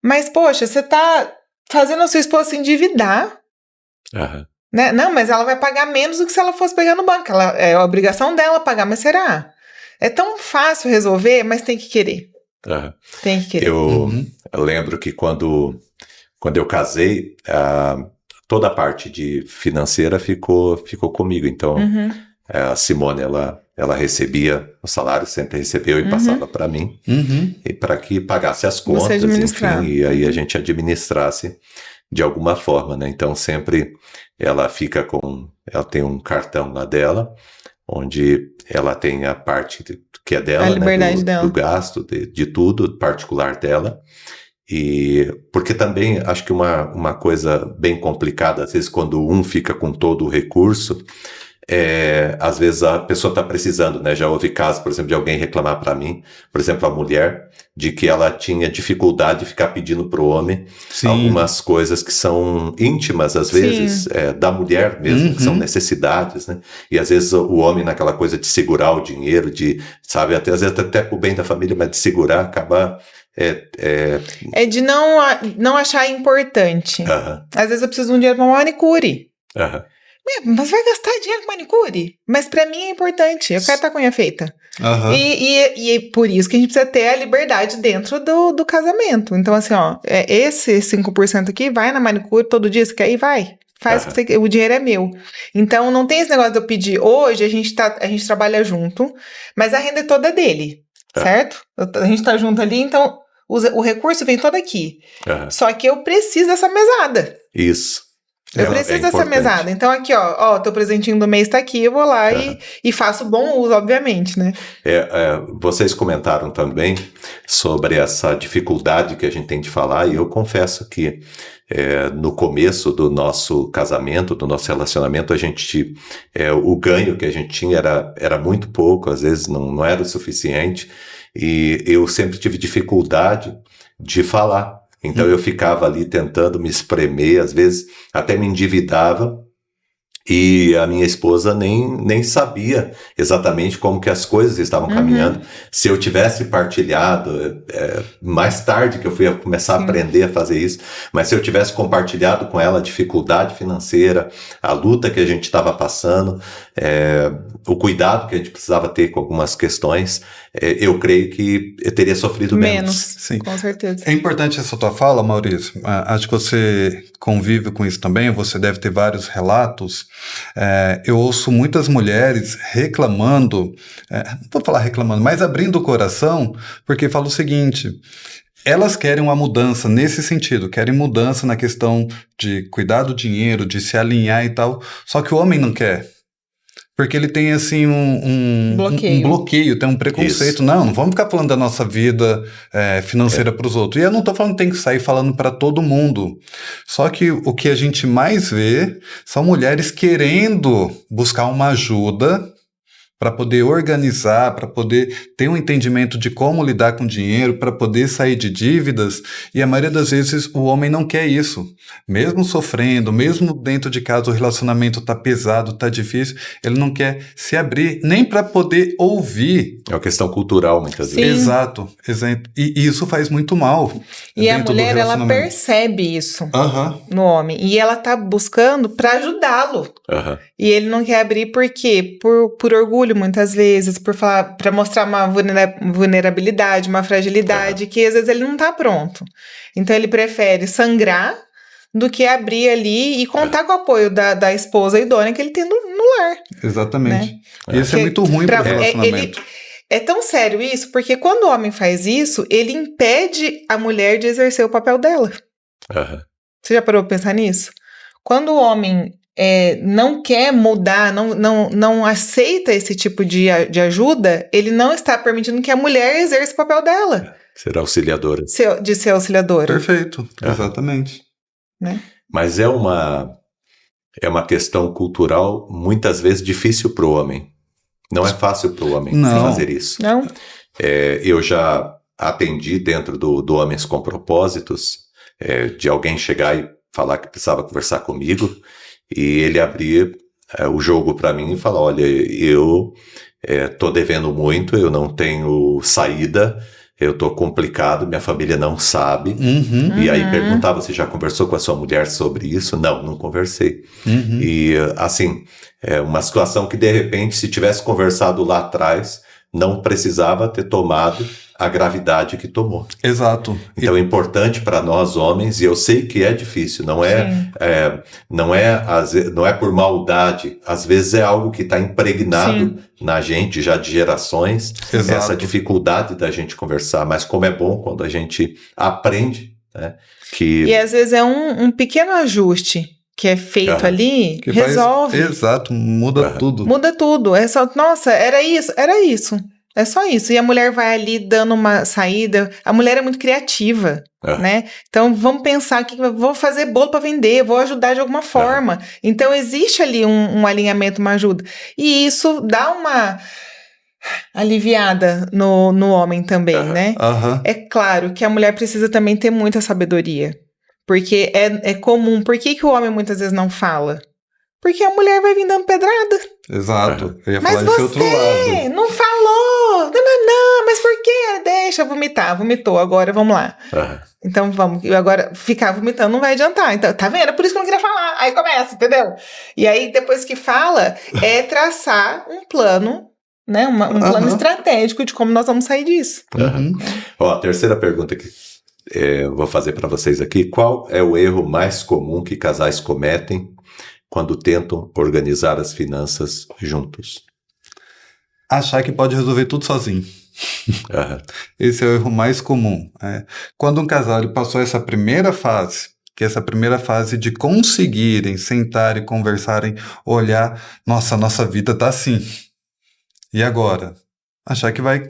Mas, poxa, você tá fazendo a sua esposa se endividar. Né? Não, mas ela vai pagar menos do que se ela fosse pegar no banco. É a obrigação dela pagar, mas será? É tão fácil resolver, mas tem que querer. Tem que querer. Eu lembro que quando eu casei, toda a parte de financeira ficou comigo. Então, a Simone, ela recebia o salário, sempre recebeu e passava para mim, e para que pagasse as contas, enfim, e aí a gente administrasse de alguma forma, né? Então, sempre ela tem um cartão lá dela, onde ela tem a parte que é dela, a liberdade, né? Do gasto, de tudo, particular dela. E porque também acho que uma coisa bem complicada, às vezes quando um fica com todo o recurso, às vezes a pessoa está precisando, né? Já houve casos, por exemplo, de alguém reclamar para mim, por exemplo, a mulher, de que ela tinha dificuldade de ficar pedindo para o homem algumas coisas que são íntimas, às vezes, da mulher mesmo, que são necessidades, né? E às vezes o homem naquela coisa de segurar o dinheiro, sabe, às vezes até pro bem da família, mas de segurar, acaba... É de não achar importante. Às vezes eu preciso de um dinheiro para uma manicure. Mas vai gastar dinheiro com manicure? Mas pra mim é importante, eu quero estar com a unha feita. E por isso que a gente precisa ter a liberdade dentro do casamento. Então assim, ó, esse 5% aqui vai na manicure todo dia, você quer ir? Vai. Faz o dinheiro é meu. Então não tem esse negócio de eu pedir. Hoje a gente trabalha junto, mas a renda é toda dele, certo? A gente tá junto ali, então o recurso vem todo aqui. Só que eu preciso dessa mesada. Isso. Eu preciso dessa mesada. Então aqui, ó, teu presentinho do mês tá aqui, eu vou lá e faço bom uso, obviamente, né? Vocês comentaram também sobre essa dificuldade que a gente tem de falar, e eu confesso que no começo do nosso casamento, do nosso relacionamento, o ganho que a gente tinha era muito pouco, às vezes não era o suficiente, e eu sempre tive dificuldade de falar. Então eu ficava ali tentando me espremer, às vezes até me endividava, e a minha esposa nem sabia exatamente como que as coisas estavam caminhando. Se eu tivesse partilhado, mais tarde que eu fui começar a aprender a fazer isso, mas se eu tivesse compartilhado com ela a dificuldade financeira, a luta que a gente estava passando, o cuidado que a gente precisava ter com algumas questões, eu creio que eu teria sofrido menos. Sim, com certeza. É importante essa tua fala, Maurício. Acho que você convive com isso também, você deve ter vários relatos. Eu ouço muitas mulheres reclamando, não vou falar reclamando, mas abrindo o coração, porque fala o seguinte: elas querem uma mudança nesse sentido, querem mudança na questão de cuidar do dinheiro, de se alinhar e tal, só que o homem não quer. Porque ele tem, assim, um bloqueio, tem um preconceito. Não vamos ficar falando da nossa vida financeira para os outros. E eu não estou falando que tem que sair falando para todo mundo. Só que o que a gente mais vê são mulheres querendo buscar uma ajuda para poder organizar, para poder ter um entendimento de como lidar com dinheiro, para poder sair de dívidas, e a maioria das vezes o homem não quer isso. Mesmo sofrendo, mesmo dentro de casa o relacionamento tá pesado, tá difícil, ele não quer se abrir nem para poder ouvir. É uma questão cultural, muitas vezes. Exato. E isso faz muito mal. E a mulher, ela percebe isso no homem, e ela tá buscando para ajudá-lo. E ele não quer abrir por quê? Por orgulho, muitas vezes, para mostrar uma vulnerabilidade, uma fragilidade, que às vezes ele não tá pronto. Então ele prefere sangrar do que abrir ali e contar com o apoio da esposa idônea que ele tem no lar. Exatamente. Né? Isso é muito ruim para o relacionamento. É tão sério isso, porque quando o homem faz isso, ele impede a mulher de exercer o papel dela. Você já parou pra pensar nisso? Quando o homem não quer mudar, não aceita esse tipo de ajuda, ele não está permitindo que a mulher exerça o papel dela. Ser auxiliadora. De ser auxiliadora. Perfeito, exatamente. Né? Mas é uma questão cultural, muitas vezes, difícil para o homem. Não é fácil para o homem fazer isso. Não. Eu já atendi dentro do Homens com Propósitos, de alguém chegar e falar que precisava conversar comigo, e ele abrir o jogo para mim e falar, olha, eu tô devendo muito, eu não tenho saída, eu tô complicado, minha família não sabe. E aí perguntava, você já conversou com a sua mulher sobre isso? Não conversei. E assim, é uma situação que de repente, se tivesse conversado lá atrás, não precisava ter tomado a gravidade que tomou. Exato. Então é importante para nós homens, e eu sei que é difícil, não é por maldade, às vezes é algo que está impregnado na gente já de gerações, essa dificuldade da gente conversar, mas como é bom quando a gente aprende, né, que... E às vezes é um pequeno ajuste que é feito ali, que resolve. Exato, muda tudo. Muda tudo, é só, nossa, era isso. É só isso. E a mulher vai ali dando uma saída. A mulher é muito criativa, né? Então, vamos pensar que vou fazer bolo para vender, vou ajudar de alguma forma. Então, existe ali um alinhamento, uma ajuda. E isso dá uma aliviada no homem também, né? É claro que a mulher precisa também ter muita sabedoria. Porque é comum. Por que o homem muitas vezes não fala? Porque a mulher vai vir dando pedrada. Exato. Eu ia mas falar esse outro lado. Não falou! Não, mas por quê? Deixa eu vomitar. Vomitou, agora vamos lá. Então vamos. Agora, ficar vomitando não vai adiantar. Então, tá vendo? É por isso que eu não queria falar. Aí começa, entendeu? E aí, depois que fala, é traçar um plano, né? Um plano estratégico de como nós vamos sair disso. Ó, a terceira pergunta que eu vou fazer para vocês aqui. Qual é o erro mais comum que casais cometem quando tentam organizar as finanças juntos? Achar que pode resolver tudo sozinho. Esse é o erro mais comum. Quando um casal passou essa primeira fase, que é essa primeira fase de conseguirem sentar e conversarem, olhar, nossa, a nossa vida tá assim. E agora? Achar que vai...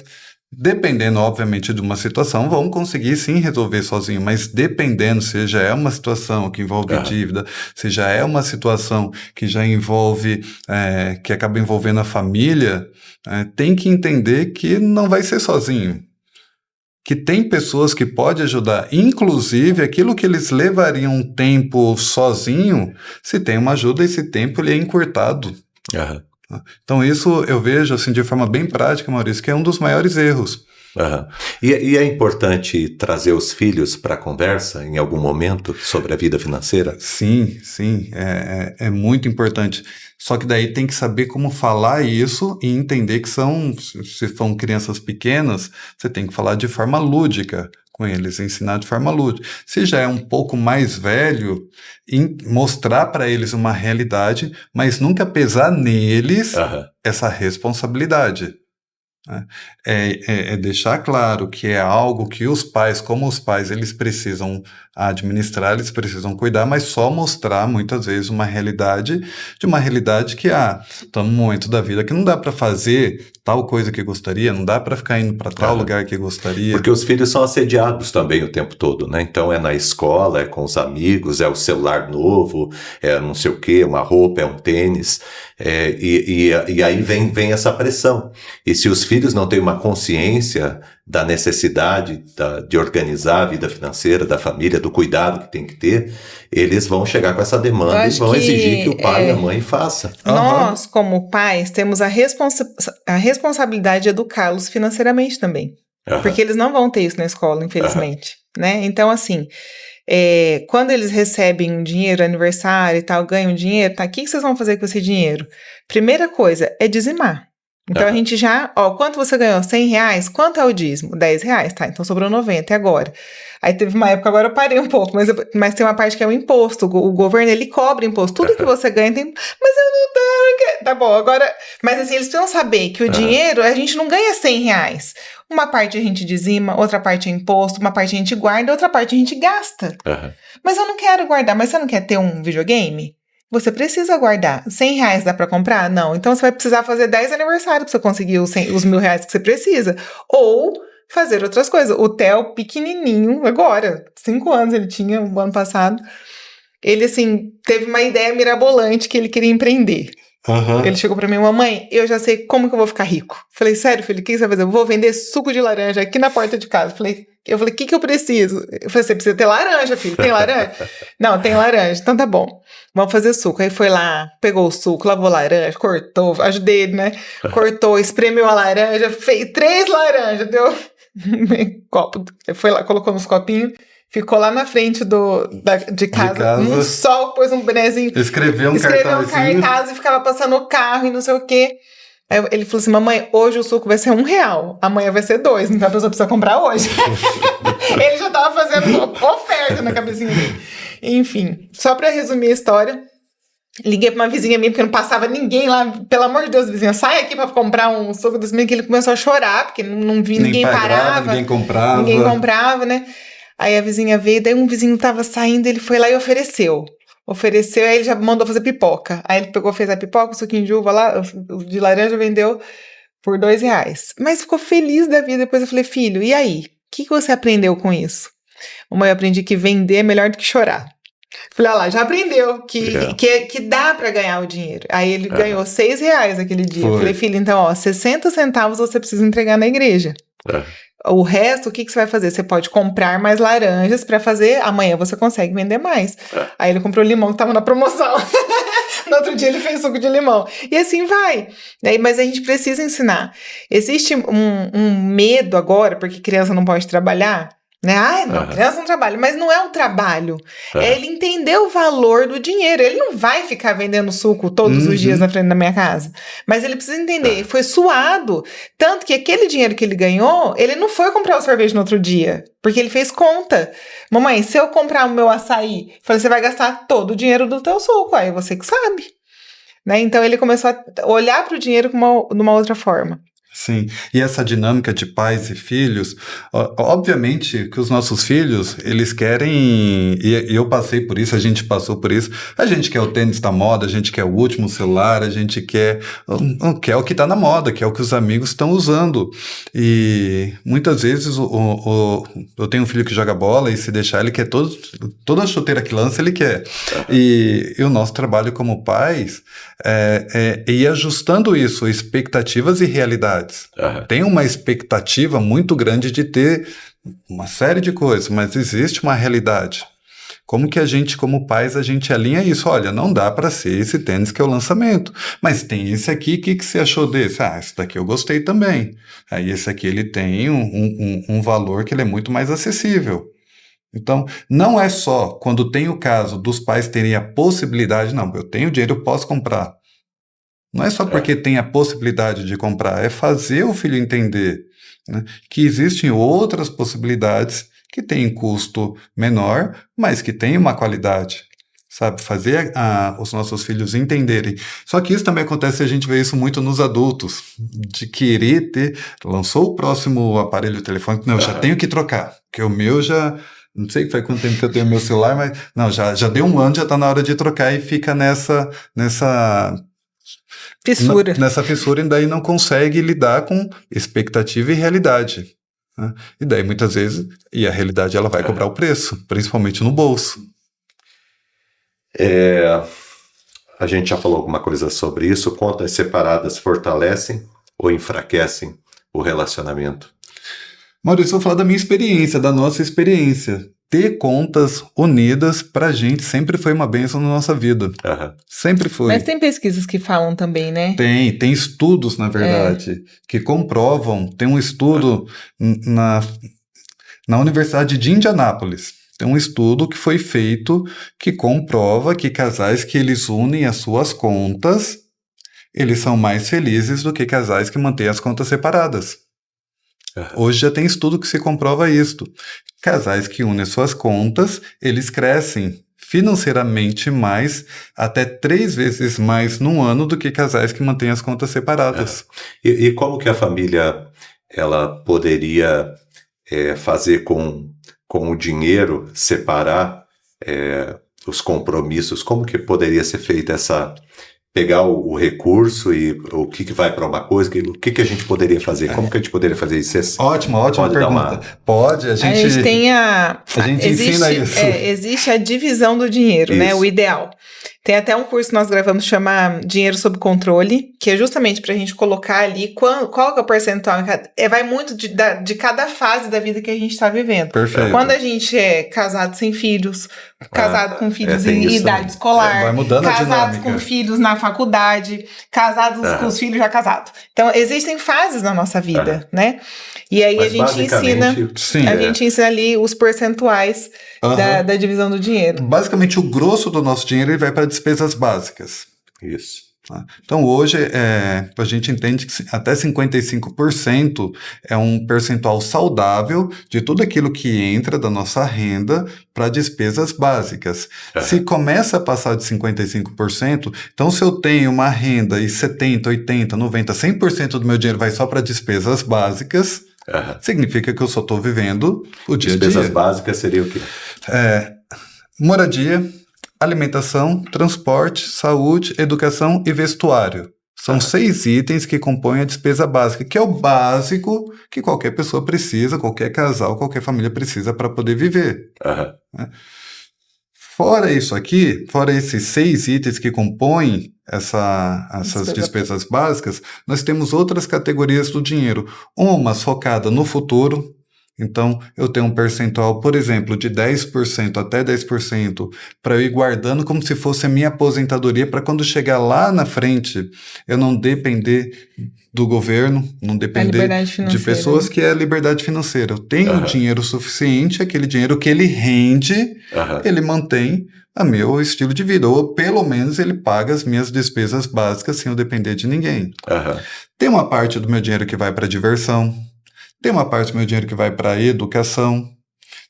Dependendo, obviamente, de uma situação, vão conseguir sim resolver sozinho, mas dependendo, se já é uma situação que envolve dívida, se já é uma situação que já envolve, que acaba envolvendo a família, tem que entender que não vai ser sozinho. Que tem pessoas que podem ajudar, inclusive aquilo que eles levariam um tempo sozinho, se tem uma ajuda, esse tempo ele é encurtado. Então isso eu vejo assim de forma bem prática, Maurício, que é um dos maiores erros. E é importante trazer os filhos para a conversa em algum momento sobre a vida financeira? Sim, é muito importante. Só que daí tem que saber como falar isso e entender que se são crianças pequenas, você tem que falar de forma lúdica com eles, ensinar de forma lúdica. Se já é um pouco mais velho, mostrar para eles uma realidade, mas nunca pesar neles essa responsabilidade. É deixar claro que é algo que os pais, como os pais, eles precisam administrar, eles precisam cuidar, mas só mostrar muitas vezes uma realidade que está num momento da vida que não dá para fazer tal coisa que gostaria, não dá para ficar indo para tal lugar que gostaria. Porque os filhos são assediados também o tempo todo, né? Então é na escola, é com os amigos, é o celular novo, é não sei o quê, uma roupa, é um tênis, e aí vem essa pressão. E se os filhos não têm uma consciência da necessidade de organizar a vida financeira da família, do cuidado que tem que ter, eles vão chegar com essa demanda e vão exigir que o pai e a mãe façam. Nós, como pais, temos a responsabilidade de educá-los financeiramente também. Porque eles não vão ter isso na escola, infelizmente. Né? Então, assim, quando eles recebem dinheiro, aniversário e tal, ganham dinheiro, tá? O que vocês vão fazer com esse dinheiro? Primeira coisa é dizimar. Então a gente já, quanto você ganhou? R$100? Quanto é o dízimo? R$10, tá, então sobrou 90, e agora? Aí teve uma época, agora eu parei um pouco, mas tem uma parte que é o imposto, o governo, ele cobra imposto, tudo que você ganha tem, mas eu não tenho, tá bom, agora, mas assim, eles precisam saber que o dinheiro, a gente não ganha R$100, uma parte a gente dizima, outra parte é imposto, uma parte a gente guarda, outra parte a gente gasta, mas eu não quero guardar, mas você não quer ter um videogame? Você precisa guardar. R$100 dá pra comprar? Não. Então você vai precisar fazer 10 aniversários pra você conseguir os R$1.000 que você precisa. Ou fazer outras coisas. O Theo, pequenininho, agora, 5 anos ele tinha, o ano passado, ele, assim, teve uma ideia mirabolante que ele queria empreender. Ele chegou pra mim, mamãe, eu já sei como que eu vou ficar rico. Falei, sério, filho, o que você vai fazer? Eu vou vender suco de laranja aqui na porta de casa. Eu falei, o que eu preciso? Eu falei, você precisa ter laranja, filho. Tem laranja? Não, tem laranja. Então tá bom. Vamos fazer suco. Aí foi lá, pegou o suco, lavou laranja, cortou, ajudei ele, né? Cortou, espremeu a laranja, fez 3 laranjas, deu copo. Foi lá, colocou nos copinhos. Ficou lá na frente de casa, no sol, pôs um bonezinho. Escreveu um cartaz e ficava passando o carro e não sei o quê. Aí ele falou assim, mamãe, hoje o suco vai ser R$1, amanhã vai ser 2, então a pessoa precisa comprar hoje. Ele já tava fazendo oferta na cabecinha dele. Enfim, só pra resumir a história, liguei pra uma vizinha minha, porque não passava ninguém lá, pelo amor de Deus, vizinha, sai aqui pra comprar um suco dos meninos, que ele começou a chorar, porque não vi, ninguém parava. Ninguém comprava, né? Aí a vizinha veio, daí um vizinho tava saindo, ele foi lá e ofereceu, aí ele já mandou fazer pipoca. Aí ele pegou, fez a pipoca, o suquinho de uva lá, de laranja, vendeu por R$2. Mas ficou feliz da vida. Depois eu falei, filho, e aí? O que você aprendeu com isso? Mamãe, eu aprendi que vender é melhor do que chorar. Falei, olha lá, já aprendeu que dá pra ganhar o dinheiro. Aí ele ganhou R$6 aquele dia. Eu falei, filho, então, 60 centavos você precisa entregar na igreja. O resto, o que você vai fazer? Você pode comprar mais laranjas pra fazer, amanhã você consegue vender mais. Aí ele comprou limão que tava na promoção. No outro dia ele fez suco de limão. E assim vai. Mas a gente precisa ensinar. Existe um medo agora, porque criança não pode trabalhar, né? Não, criança não trabalha, mas não é um trabalho. É ele entender o valor do dinheiro. Ele não vai ficar vendendo suco todos os dias na frente da minha casa. Mas ele precisa entender. Foi suado. Tanto que aquele dinheiro que ele ganhou, ele não foi comprar o sorvete no outro dia. Porque ele fez conta. Mamãe, se eu comprar o meu açaí, falei, você vai gastar todo o dinheiro do teu suco. Aí você que sabe. Né? Então ele começou a olhar para o dinheiro de uma outra forma. Sim, e essa dinâmica de pais e filhos, obviamente que os nossos filhos, eles querem, e eu passei por isso, a gente passou por isso, a gente quer o tênis da moda, a gente quer o último celular, a gente quer o que está na moda, que é o que os amigos estão usando, e muitas vezes eu tenho um filho que joga bola e se deixar ele quer toda a chuteira que lança ele quer, e o nosso trabalho como pais é ir ajustando isso, expectativas e realidades. Tem uma expectativa muito grande de ter uma série de coisas, mas existe uma realidade. Como que a gente, como pais, a gente alinha isso? Olha, não dá para ser esse tênis que é o lançamento, mas tem esse aqui, o que você achou desse? Esse daqui eu gostei também. Aí esse aqui ele tem um valor que ele é muito mais acessível. Então, não é só quando tem o caso dos pais terem a possibilidade, não, eu tenho dinheiro, eu posso comprar. Não é só porque tem a possibilidade de comprar, é fazer o filho entender, né, que existem outras possibilidades que têm custo menor, mas que têm uma qualidade, sabe? Fazer os nossos filhos entenderem. Só que isso também acontece, a gente vê isso muito nos adultos, de querer ter, lançou o próximo aparelho telefônico, não, eu já tenho que trocar, porque o meu já... Não sei faz quanto tempo que eu tenho meu celular, mas não, já deu um ano, já está na hora de trocar e fica nessa fissura. Nessa fissura, e daí não consegue lidar com expectativa e realidade. Né? E daí, muitas vezes, a realidade ela vai cobrar o preço, principalmente no bolso. A gente já falou alguma coisa sobre isso. Contas separadas fortalecem ou enfraquecem o relacionamento? Maurício, eu vou falar da minha experiência, da nossa experiência. Ter contas unidas pra gente sempre foi uma bênção na nossa vida. Sempre foi. Mas tem pesquisas que falam também, né? Tem estudos, na verdade, que comprovam. Tem um estudo na Universidade de Indianápolis. Tem um estudo que foi feito que comprova que casais que eles unem as suas contas, eles são mais felizes do que casais que mantêm as contas separadas. Hoje já tem estudo que se comprova isto. Casais que unem suas contas, eles crescem financeiramente mais, até 3 vezes mais num ano do que casais que mantêm as contas separadas. E como que a família ela poderia fazer com o dinheiro, separar os compromissos? Como que poderia ser feita pegar o recurso e o que vai para uma coisa, o que a gente poderia fazer? Como que a gente poderia fazer isso? Ótima pergunta. Pode, a gente tem a gente ensina isso. Existe a divisão do dinheiro, né? O ideal. Tem até um curso que nós gravamos que chama Dinheiro Sob Controle, que é justamente para a gente colocar ali qual que é o percentual. Vai muito de cada fase da vida que a gente está vivendo. Perfeito. Quando a gente é casado sem filhos, casado com filhos em idade escolar, vai mudando casado com filhos na faculdade, casados com os filhos já casados. Então, existem fases na nossa vida, né? E aí a gente ensina ali os percentuais da divisão do dinheiro. Basicamente, o grosso do nosso dinheiro ele vai para despesas básicas. Isso. Então, hoje, a gente entende que até 55% é um percentual saudável de tudo aquilo que entra da nossa renda para despesas básicas. Se começa a passar de 55%, então se eu tenho uma renda e 70%, 80%, 90%, 100% do meu dinheiro vai só para despesas básicas, significa que eu só estou vivendo o dia a dia. Despesas básicas seria o quê? Moradia, alimentação, transporte, saúde, educação e vestuário. São 6 itens que compõem a despesa básica, que é o básico que qualquer pessoa precisa, qualquer casal, qualquer família precisa para poder viver. Fora isso aqui, fora esses 6 itens que compõem essas despesas básicas, nós temos outras categorias do dinheiro. Umas focada no futuro. Então, eu tenho um percentual, por exemplo, de 10% até 10% para eu ir guardando como se fosse a minha aposentadoria para quando chegar lá na frente, eu não depender do governo, não depender de pessoas, que é a liberdade financeira. Eu tenho dinheiro suficiente, aquele dinheiro que ele rende, ele mantém o meu estilo de vida, ou pelo menos ele paga as minhas despesas básicas sem eu depender de ninguém. Tem uma parte do meu dinheiro que vai para diversão, tem uma parte do meu dinheiro que vai para a educação,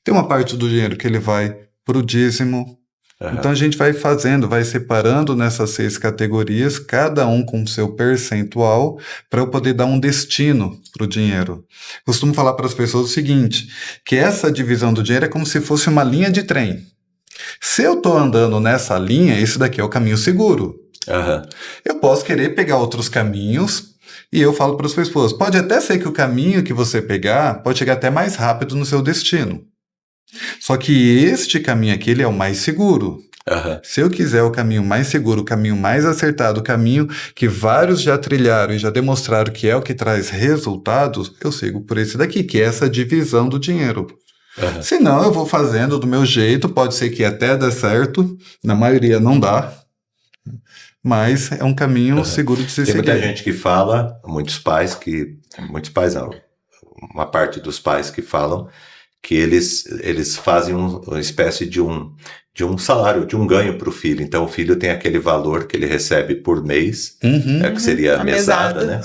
tem uma parte do dinheiro que ele vai para o dízimo. Então a gente vai separando nessas 6 categorias, cada um com o seu percentual, para eu poder dar um destino para o dinheiro. Costumo falar para as pessoas o seguinte, que essa divisão do dinheiro é como se fosse uma linha de trem. Se eu estou andando nessa linha, esse daqui é o caminho seguro. Eu posso querer pegar outros caminhos, e eu falo para as pessoas, pode até ser que o caminho que você pegar pode chegar até mais rápido no seu destino. Só que este caminho aqui, ele é o mais seguro. Se eu quiser o caminho mais seguro, o caminho mais acertado, o caminho que vários já trilharam e já demonstraram que é o que traz resultados, eu sigo por esse daqui, que é essa divisão do dinheiro. Se não, eu vou fazendo do meu jeito, pode ser que até dê certo, na maioria não dá, mas é um caminho seguro de se seguir. Tem muita gente que fala, muitos pais não, uma parte dos pais que falam que eles fazem uma espécie de um salário, de um ganho para o filho. Então o filho tem aquele valor que ele recebe por mês, que seria a mesada, né?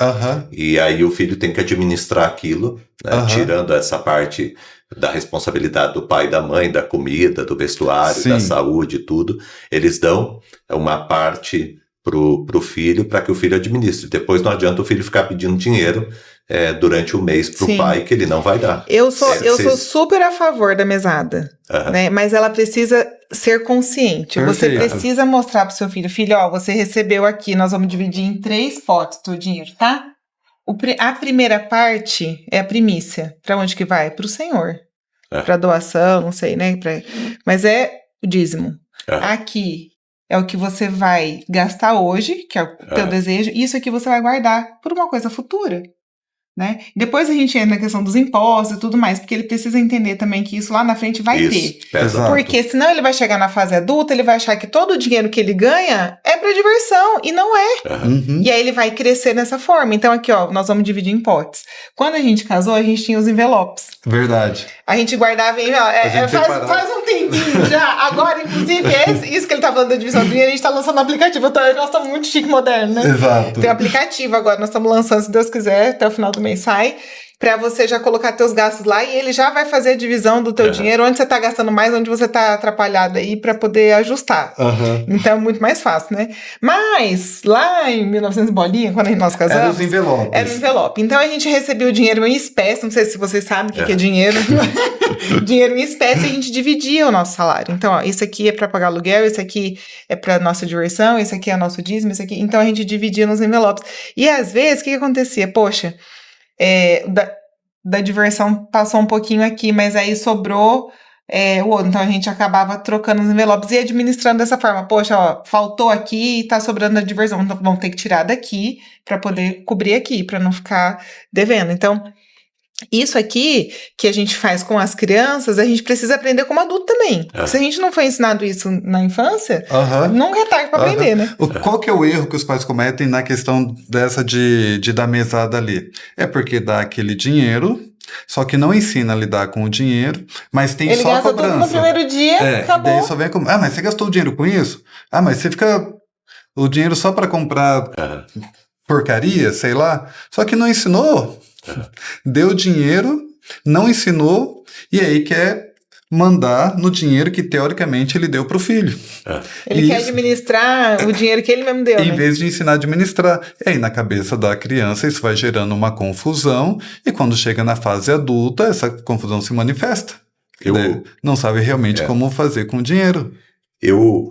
E aí o filho tem que administrar aquilo, né? Tirando essa parte da responsabilidade do pai e da mãe, da comida, do vestuário, da saúde, tudo. Eles dão uma parte pro filho para que o filho administre. Depois não adianta o filho ficar pedindo dinheiro durante o mês pro pai, que ele não vai dar. Eu sou super a favor da mesada, né? Mas ela precisa ser consciente. Perfeito. Você precisa mostrar pro seu filho, ó, você recebeu aqui, nós vamos dividir em 3 potes do dinheiro, tá? A primeira parte é a primícia. Para onde que vai? Pro Senhor. Para doação, não sei, né? Mas é o dízimo. Aqui é o que você vai gastar hoje, que é o teu desejo. Isso aqui você vai guardar por uma coisa futura. né? Depois a gente entra na questão dos impostos e tudo mais, porque ele precisa entender também que isso lá na frente vai ter. Exato. Porque senão ele vai chegar na fase adulta, ele vai achar que todo o dinheiro que ele ganha é para diversão, e não é. Uhum. E aí ele vai crescer dessa forma. Então aqui, ó, nós vamos dividir em potes. Quando a gente casou, a gente tinha os envelopes. Verdade. A gente guardava em faz um tempinho já. Agora, inclusive, isso que ele tá falando da divisão do dinheiro, a gente tá lançando um aplicativo. Nós estamos muito chique e moderno, né? Exato. Tem um aplicativo agora, nós estamos lançando, se Deus quiser, até o final do mês sai, pra você já colocar teus gastos lá e ele já vai fazer a divisão do teu dinheiro, onde você tá gastando mais, onde você tá atrapalhado aí, pra poder ajustar. Então é muito mais fácil, né? Mas, lá em 1900 bolinha, quando nós casamos... Era os envelopes. Era o envelope. Então a gente recebia o dinheiro em espécie, não sei se vocês sabem o que é dinheiro. Dinheiro em espécie, a gente dividia o nosso salário. Então, ó, isso aqui é pra pagar aluguel, isso aqui é pra nossa diversão, isso aqui é nosso dízimo, isso aqui... Então a gente dividia nos envelopes. E às vezes, o que acontecia? Poxa... da diversão passou um pouquinho aqui, mas aí sobrou o outro. Então a gente acabava trocando os envelopes e administrando dessa forma. Poxa, ó, faltou aqui e tá sobrando a diversão. Então vamos ter que tirar daqui para poder cobrir aqui, para não ficar devendo. Então, isso aqui que a gente faz com as crianças, a gente precisa aprender como adulto também. Se a gente não foi ensinado isso na infância, nunca é tarde para aprender, né? Qual que é o erro que os pais cometem na questão dessa de dar mesada ali? É porque dá aquele dinheiro, só que não ensina a lidar com o dinheiro, mas tem ele só a gasta cobrança. tudo no primeiro dia, acabou. Daí só vem com... mas você gastou o dinheiro com isso? Mas você fica... o dinheiro só para comprar porcaria, sei lá. Só que não ensinou... Deu dinheiro, não ensinou, e aí quer mandar no dinheiro que teoricamente ele deu para o filho. Ele quer administrar o dinheiro que ele mesmo deu, em vez de ensinar a administrar. E aí na cabeça da criança isso vai gerando uma confusão, e quando chega na fase adulta, essa confusão se manifesta. Não sabe realmente como fazer com o dinheiro. Eu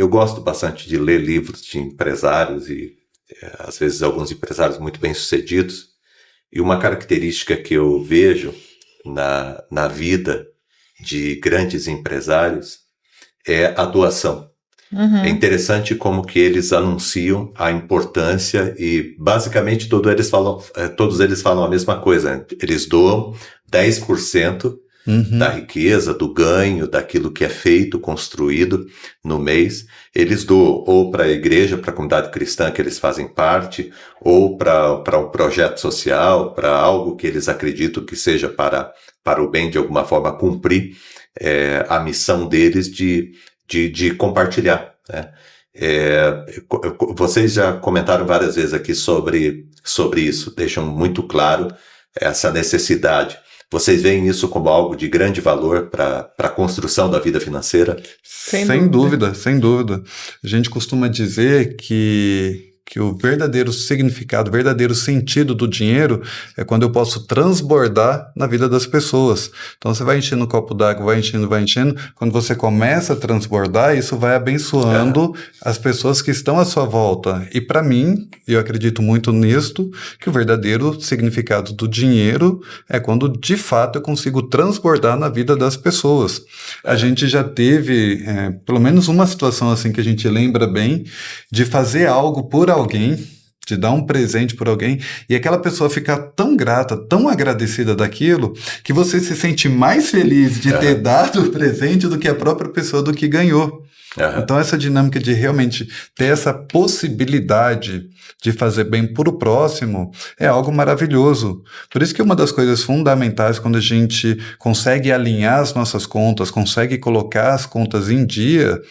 gosto bastante de ler livros de empresários e às vezes alguns empresários muito bem-sucedidos, e uma característica que eu vejo na vida de grandes empresários é a doação. É interessante como que eles anunciam a importância e basicamente todos eles falam a mesma coisa. Eles doam 10% da riqueza, do ganho, daquilo que é feito, construído no mês. Eles doam ou para a igreja, para a comunidade cristã que eles fazem parte, ou para um projeto social, para algo que eles acreditam que seja para o bem, de alguma forma, cumprir a missão deles de compartilhar, né? Vocês já comentaram várias vezes aqui sobre isso, deixam muito claro essa necessidade. Vocês veem isso como algo de grande valor para a construção da vida financeira? Sem dúvida, sem dúvida. A gente costuma dizer que o verdadeiro significado, o verdadeiro sentido do dinheiro é quando eu posso transbordar na vida das pessoas. Então você vai enchendo o copo d'água, vai enchendo. Quando você começa a transbordar, isso vai abençoando as pessoas que estão à sua volta. E para mim, eu acredito muito nisto, que o verdadeiro significado do dinheiro é quando de fato eu consigo transbordar na vida das pessoas. A gente já teve pelo menos uma situação assim que a gente lembra bem, de fazer algo por alguém, de dar um presente por alguém, e aquela pessoa ficar tão grata, tão agradecida daquilo, que você se sente mais feliz de ter dado o presente do que a própria pessoa do que ganhou. Então essa dinâmica de realmente ter essa possibilidade de fazer bem para o próximo é algo maravilhoso. Por isso que uma das coisas fundamentais quando a gente consegue alinhar as nossas contas, consegue colocar as contas em dia,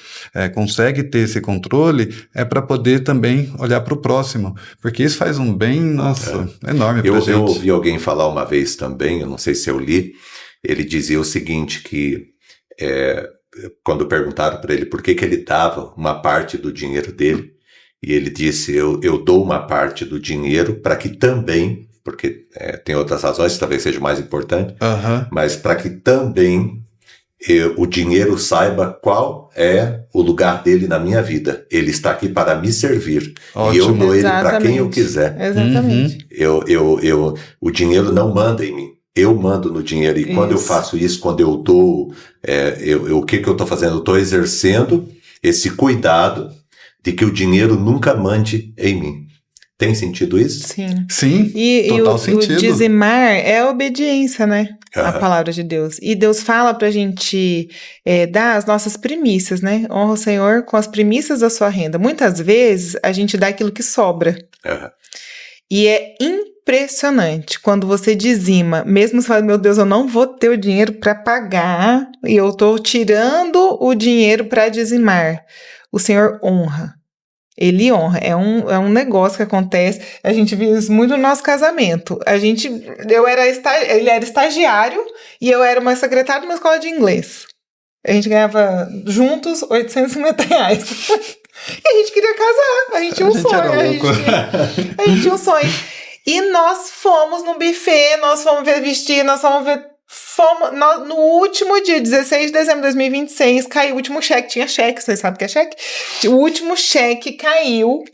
consegue ter esse controle, é para poder também olhar para o próximo. Porque isso faz um bem, enorme para a gente. Eu ouvi alguém falar uma vez também, eu não sei se eu li, ele dizia o seguinte, que quando perguntaram para ele por que ele dava uma parte do dinheiro dele, e ele disse, eu dou uma parte do dinheiro para que também, porque tem outras razões que talvez seja mais importante, mas para que também o dinheiro saiba qual é o lugar dele na minha vida. Ele está aqui para me servir. Ótimo. E eu dou ele para quem eu quiser. Exatamente. O dinheiro não manda em mim. Eu mando no dinheiro, e quando eu faço isso, quando eu dou, o que eu estou fazendo? Eu estou exercendo esse cuidado de que o dinheiro nunca mande em mim. Tem sentido isso? Sim. Sim, total sentido. O dizimar é a obediência, né? A palavra de Deus. E Deus fala pra gente dar as nossas primícias, né? Honra o Senhor com as primícias da sua renda. Muitas vezes, a gente dá aquilo que sobra. E é impressionante quando você dizima, mesmo você fala, meu Deus, eu não vou ter o dinheiro para pagar e eu tô tirando o dinheiro para dizimar. O Senhor honra. Ele honra. É um negócio que acontece. A gente viu isso muito no nosso casamento. Ele era estagiário e eu era uma secretária de uma escola de inglês. A gente ganhava juntos R$850. E a gente queria casar. A gente tinha um sonho. A gente tinha um sonho. E nós fomos no buffet, nós fomos ver vestir, no último dia, 16 de dezembro de 2026, caiu o último cheque. Tinha cheque, vocês sabem o que é cheque? O último cheque caiu.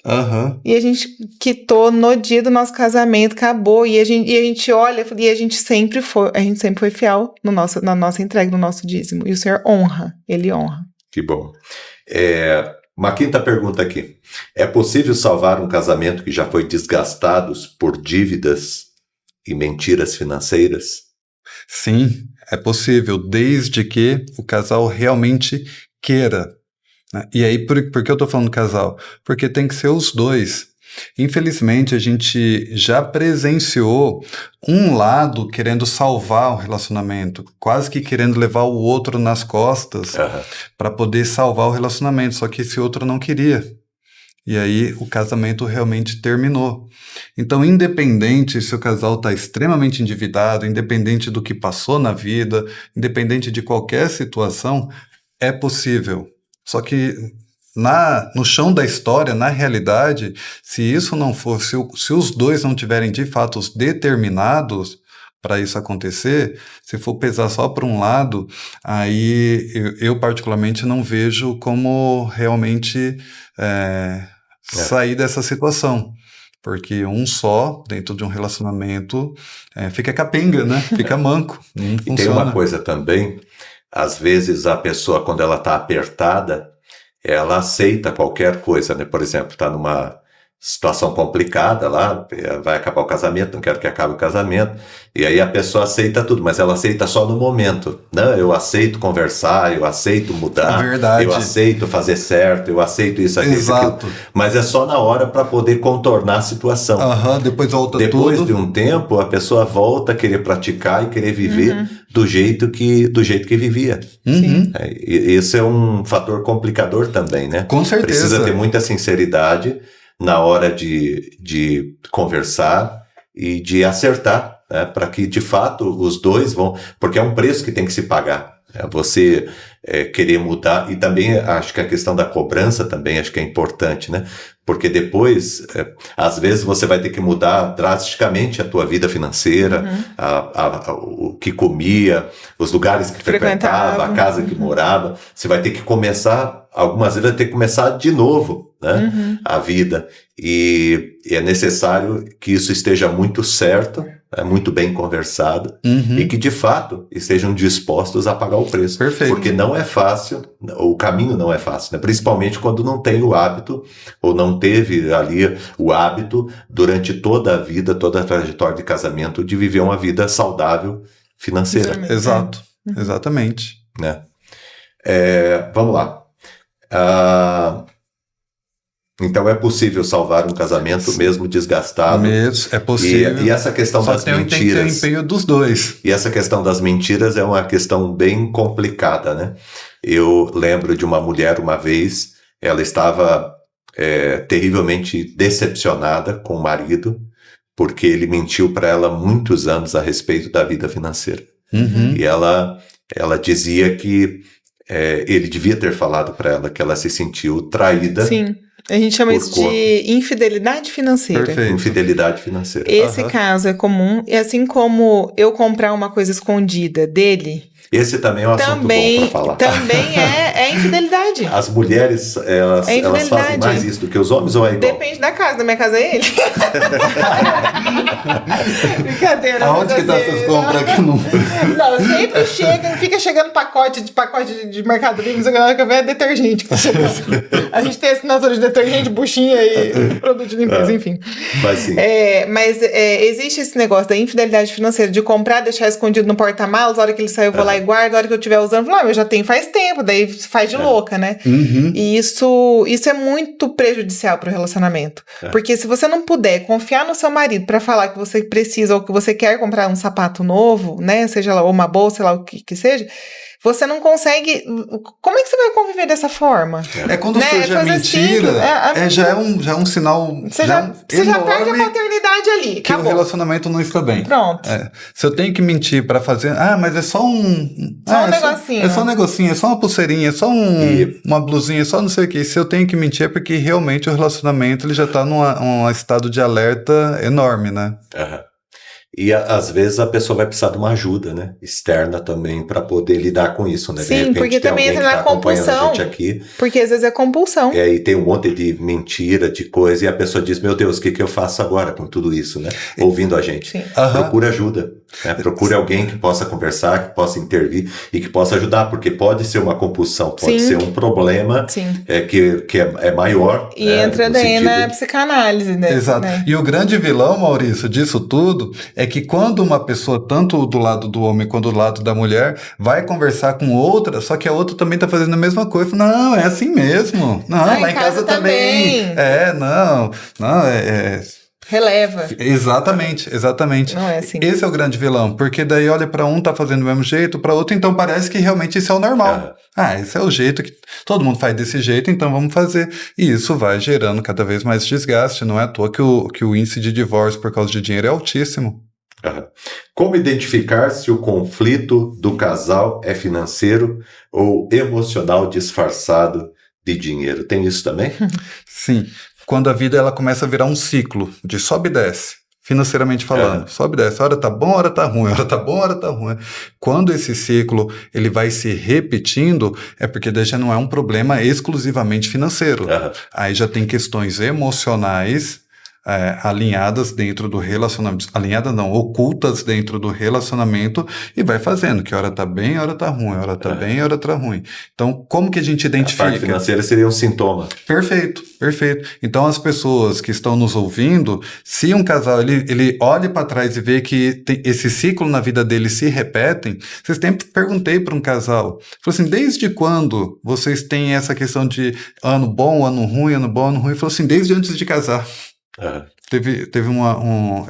E a gente quitou no dia do nosso casamento, acabou. E a gente olha, e a gente sempre foi fiel na nossa entrega, no nosso dízimo. E o Senhor honra, Ele honra. Que bom. Uma quinta pergunta aqui. É possível salvar um casamento que já foi desgastado por dívidas e mentiras financeiras? Sim, é possível, desde que o casal realmente queira. Né? E aí, por que eu tô falando casal? Porque tem que ser os dois. Infelizmente, a gente já presenciou um lado querendo salvar o relacionamento, quase que querendo levar o outro nas costas para poder salvar o relacionamento, só que esse outro não queria. E aí o casamento realmente terminou. Então, independente se o casal está extremamente endividado, independente do que passou na vida, independente de qualquer situação, é possível. Só que no chão da história, na realidade, se isso não for, se os dois não tiverem de fato determinados para isso acontecer, se for pesar só para um lado, aí eu particularmente não vejo como realmente sair dessa situação. Porque um só, dentro de um relacionamento, fica capenga, né? Fica manco, não funciona. E tem uma coisa também, às vezes a pessoa, quando ela está apertada, ela aceita qualquer coisa, né? Por exemplo, está numa situação complicada lá, vai acabar o casamento, não quero que acabe o casamento, e aí a pessoa aceita tudo, mas ela aceita só no momento. Não, eu aceito conversar, eu aceito mudar, eu aceito fazer certo, eu aceito isso aqui, exato. Aquilo, mas é só na hora para poder contornar a situação. Depois volta Depois tudo. de um tempo, a pessoa volta a querer praticar e querer viver do jeito que vivia. Esse é um fator complicador também, né? Com certeza. Precisa ter muita sinceridade na hora de conversar e de acertar, né, para que de fato os dois vão, porque é um preço que tem que se pagar, você querer mudar, e também acho que a questão da cobrança também acho que é importante, né, porque depois às vezes você vai ter que mudar drasticamente a tua vida financeira, o que comia, os lugares que frequentava, a casa que morava, você vai ter que começar, algumas vezes vai ter que começar de novo, né, a vida, e é necessário que isso esteja muito certo, muito bem conversado, e que de fato estejam dispostos a pagar o preço. Perfeito. Porque não é fácil, o caminho não é fácil, né? Principalmente quando não tem o hábito, ou não teve ali o hábito durante toda a vida, toda a trajetória de casamento, de viver uma vida saudável financeira. Exato, exatamente. Né? Vamos lá. Então é possível salvar um casamento mesmo desgastado. É possível. E essa questão das mentiras. Tem que ter empenho dos dois. E essa questão das mentiras é uma questão bem complicada, né? Eu lembro de uma mulher uma vez, ela estava terrivelmente decepcionada com o marido, porque ele mentiu para ela muitos anos a respeito da vida financeira. E ela dizia que ele devia ter falado para ela que ela se sentiu traída. Sim. A gente chama isso de infidelidade financeira. Perfeito. Infidelidade financeira. Esse caso é comum. E assim como eu comprar uma coisa escondida dele Esse também é um assunto bom para falar. Também é infidelidade. As mulheres, elas fazem mais isso do que os homens ou é igual? Depende da casa. Da minha casa é ele. Brincadeira. Aonde que tá essas compras aqui no... Não, sempre fica chegando pacote de Mercado Livre, não sei o que, é detergente que tá chegando. A gente tem assinatura de detergente, buchinha e produto de limpeza, enfim. Mas sim. Mas existe esse negócio da infidelidade financeira, de comprar, deixar escondido no porta-malas, a hora que ele saiu eu vou lá e guardo, a hora que eu estiver usando, eu já tenho faz tempo, daí faz de louca, né? Uhum. E isso é muito prejudicial pro relacionamento. Porque se você não puder confiar no seu marido pra falar que você precisa ou que você quer comprar um sapato novo, né? Seja lá uma bolsa, sei lá o que seja, você não consegue... Como é que você vai conviver dessa forma? Quando surge a mentira, já é um sinal. Você já perde a paternidade ali. Que acabou. o relacionamento não está bem. Pronto. Se eu tenho que mentir pra fazer. Mas é só um. Só um negocinho. É só um negocinho, é só uma pulseirinha, é só uma blusinha, é só não sei o que. Se eu tenho que mentir é porque realmente o relacionamento ele já tá num estado de alerta enorme, né? E às vezes a pessoa vai precisar de uma ajuda, né? Externa também, para poder lidar com isso, né? Sim, de repente, porque também entra na compulsão. A gente aqui, porque às vezes é compulsão. E tem um monte de mentira, de coisa, e a pessoa diz, meu Deus, o que eu faço agora com tudo isso, né? Ouvindo a gente. Procura ajuda. Procure alguém que possa conversar, que possa intervir e que possa ajudar, porque pode ser uma compulsão, pode ser um problema que é maior. E entra daí na psicanálise, né? Exato. E o grande vilão, Maurício, disso tudo é que quando uma pessoa, tanto do lado do homem quanto do lado da mulher, vai conversar com outra, só que a outra também tá fazendo a mesma coisa. Não, é assim mesmo. Não, lá em casa também. Releva. Exatamente. Não é assim. Esse é o grande vilão, porque daí olha pra um, tá fazendo do mesmo jeito, pra outro, então parece que realmente isso é o normal. Esse é o jeito que todo mundo faz desse jeito, então vamos fazer. E isso vai gerando cada vez mais desgaste, não é à toa que o índice de divórcio por causa de dinheiro é altíssimo. Como identificar se o conflito do casal é financeiro ou emocional disfarçado de dinheiro? Tem isso também? Sim. Quando a vida ela começa a virar um ciclo de sobe e desce, financeiramente falando. Sobe e desce, hora tá bom, hora tá ruim, hora tá bom, hora tá ruim. Quando esse ciclo ele vai se repetindo, é porque daí já não é um problema exclusivamente financeiro. Aí já tem questões emocionais alinhadas dentro do relacionamento, alinhadas não, ocultas dentro do relacionamento, e vai fazendo que hora tá bem, hora tá ruim, hora tá bem, hora tá ruim. Então, como que a gente identifica? A parte financeira seria um sintoma. Perfeito. Então, as pessoas que estão nos ouvindo, se um casal, ele olha para trás e vê que esse ciclo na vida dele se repetem, vocês sempre perguntei para um casal, falou assim, desde quando vocês têm essa questão de ano bom, ano ruim, ano bom, ano ruim? Falou assim, desde antes de casar. Teve eu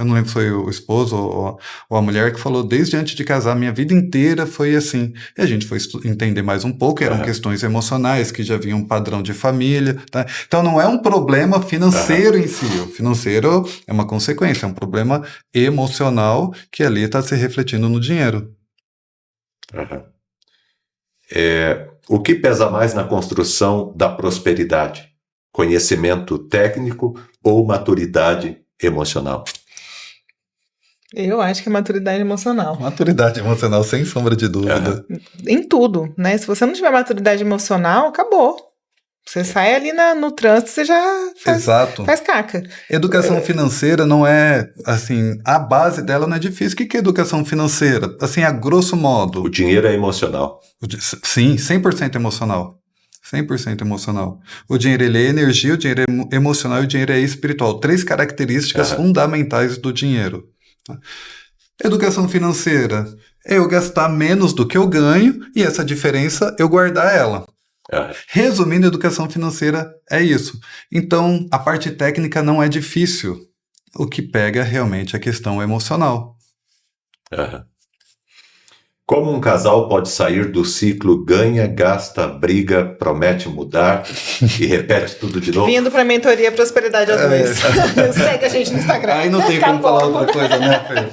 não lembro se foi o esposo ou a mulher que falou, desde antes de casar, minha vida inteira foi assim. E a gente foi entender mais um pouco, eram questões emocionais, que já havia um padrão de família, tá? Então não é um problema financeiro em si, o financeiro é uma consequência, é um problema emocional que ali está se refletindo no dinheiro. O que pesa mais na construção da prosperidade? Conhecimento técnico ou maturidade emocional? Eu acho que é maturidade emocional. Maturidade emocional, sem sombra de dúvida. Em tudo, né? Se você não tiver maturidade emocional, acabou. Você sai ali no trânsito, você já faz caca. Educação financeira não é, assim, a base dela não é difícil. O que é educação financeira? Assim, a grosso modo. O dinheiro é emocional. Sim, 100% emocional. 100% emocional. O dinheiro ele é energia, o dinheiro é emocional e o dinheiro é espiritual. 3 características fundamentais do dinheiro. Educação financeira é eu gastar menos do que eu ganho e essa diferença eu guardar ela. Resumindo, educação financeira é isso. Então, a parte técnica não é difícil. O que pega realmente é a questão emocional. Como um casal pode sair do ciclo ganha, gasta, briga, promete mudar e repete tudo de novo? Vindo pra mentoria Prosperidade a 2. Segue a gente no Instagram. Aí não tem como falar outra coisa, né, Fê?